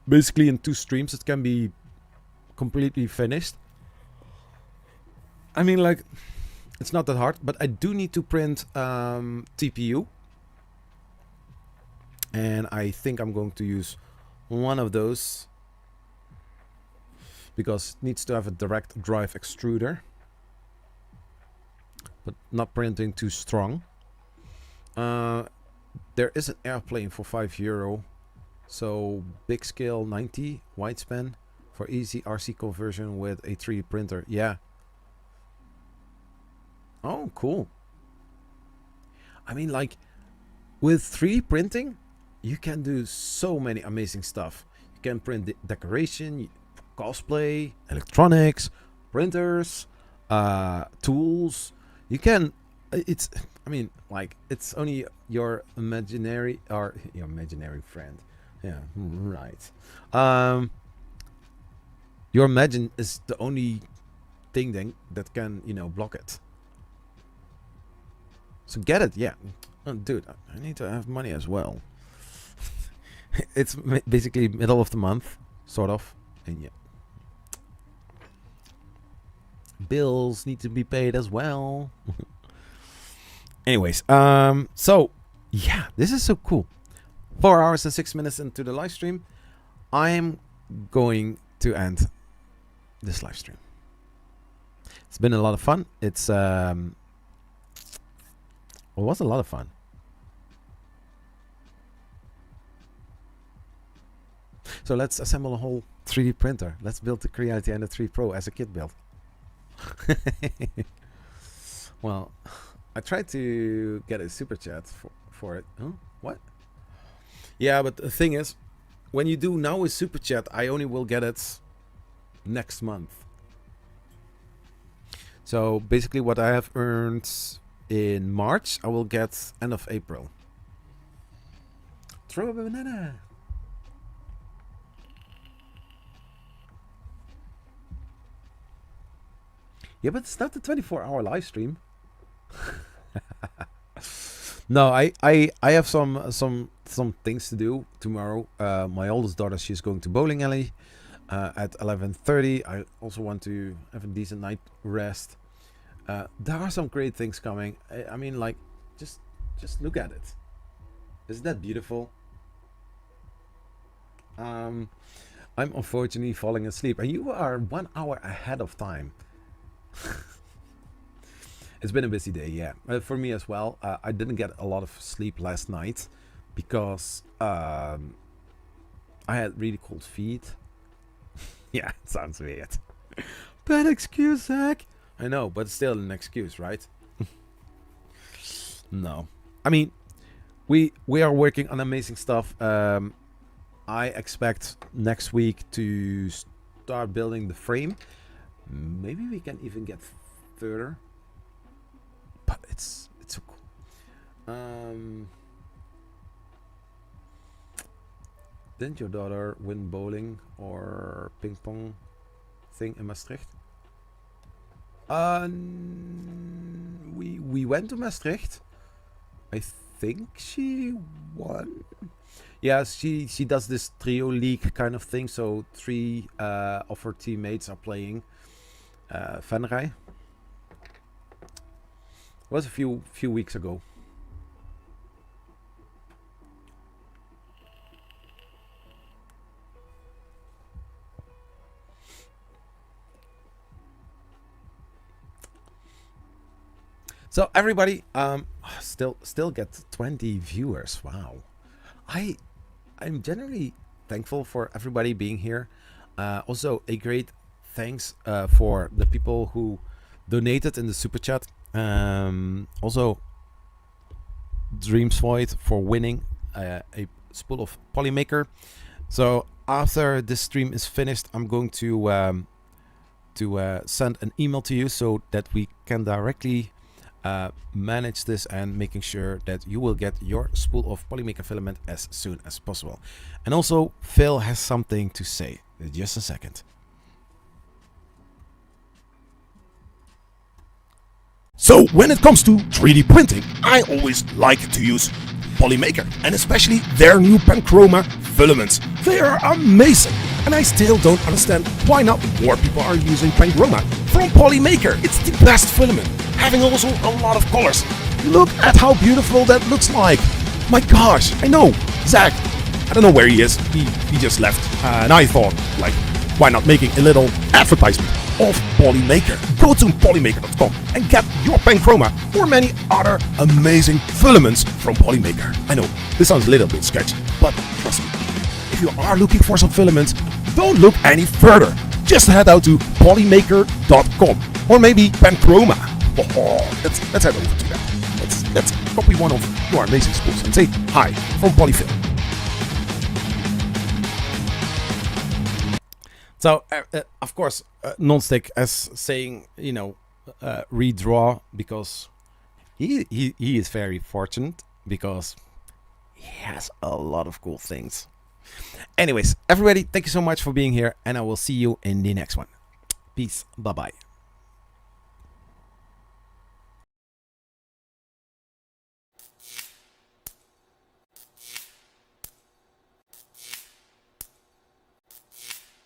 Basically, in 2 streams, it can be completely finished. I mean, like, it's not that hard, but I do need to print TPU. And I think I'm going to use one of those because it needs to have a direct drive extruder, but not printing too strong. There is an airplane for €5. So big scale 90 widespan for easy RC conversion with a 3D printer. Yeah. Oh, cool. I mean, like, with 3D printing, you can do so many amazing stuff. You can print decoration, cosplay, electronics, printers, tools. You can, I mean, like, it's only your imaginary friend. Yeah, right. your Imagine is the only thing then that can, you know, block it. So get it, yeah. Oh, dude, I need to have money as well. It's basically middle of the month, sort of, and yeah. Bills need to be paid as well. Anyways, so yeah, this is so cool. 4 hours and 6 minutes into the live stream, I'm going to end this live stream. It's been a lot of fun. It's it was a lot of fun. So let's assemble a whole 3D printer. Let's build the Creality Ender-3 Pro as a kit build. Well, I tried to get a super chat for it. Huh? What? Yeah, but the thing is, when you do now a super chat, I only will get it next month. So basically what I have earned in March, I will get end of April. Throw a banana. Yeah, but it's not the 24-hour live stream. No, I have some things to do tomorrow. My oldest daughter, she's going to bowling alley at 11:30. I also want to have a decent night rest. There are some great things coming. I mean, like, just look at it. Isn't that beautiful? I'm unfortunately falling asleep, and you are 1 hour ahead of time. It's been a busy day, yeah, for me as well. I didn't get a lot of sleep last night because I had really cold feet. Yeah, it sounds weird. Bad excuse, Zach. I know, but still an excuse, right? No, I mean, we are working on amazing stuff. I expect next week to start building the frame. Maybe we can even get further, but it's so cool. Didn't your daughter win bowling or ping pong thing in Maastricht? We went to Maastricht. I think she won. Yeah, she does this trio league kind of thing. So 3 of her teammates are playing. Venray. It was a few weeks ago. So everybody, still get 20 viewers. Wow, I'm generally thankful for everybody being here. Also, a great thanks for the people who donated in the super chat. Also, Dreams Void for winning a spool of Polymaker. So after this stream is finished, I'm going to send an email to you so that we can directly manage this and making sure that you will get your spool of Polymaker filament as soon as possible. And also, Phil has something to say. Just a second. So when it comes to 3D printing, I always like to use Polymaker, and especially their new Panchroma filaments. They are amazing, and I still don't understand why not more people are using Panchroma from Polymaker. It's the best filament, having also a lot of colors. Look at how beautiful that looks like. My gosh, I know, Zach, I don't know where he is, he just left, and I thought, like, why not making a little advertisement of Polymaker? Go to polymaker.com and get your Panchroma or many other amazing filaments from Polymaker. I know, this sounds a little bit sketchy, but trust me, if you are looking for some filaments, don't look any further. Just head out to polymaker.com or maybe Panchroma. Oh, let's head over to that. Let's copy one of your amazing spools and say hi from Polyfilm. So, of course, Nonstick as saying, you know, redraw, because he is very fortunate because he has a lot of cool things. Anyways, everybody, thank you so much for being here, and I will see you in the next one. Peace. Bye-bye.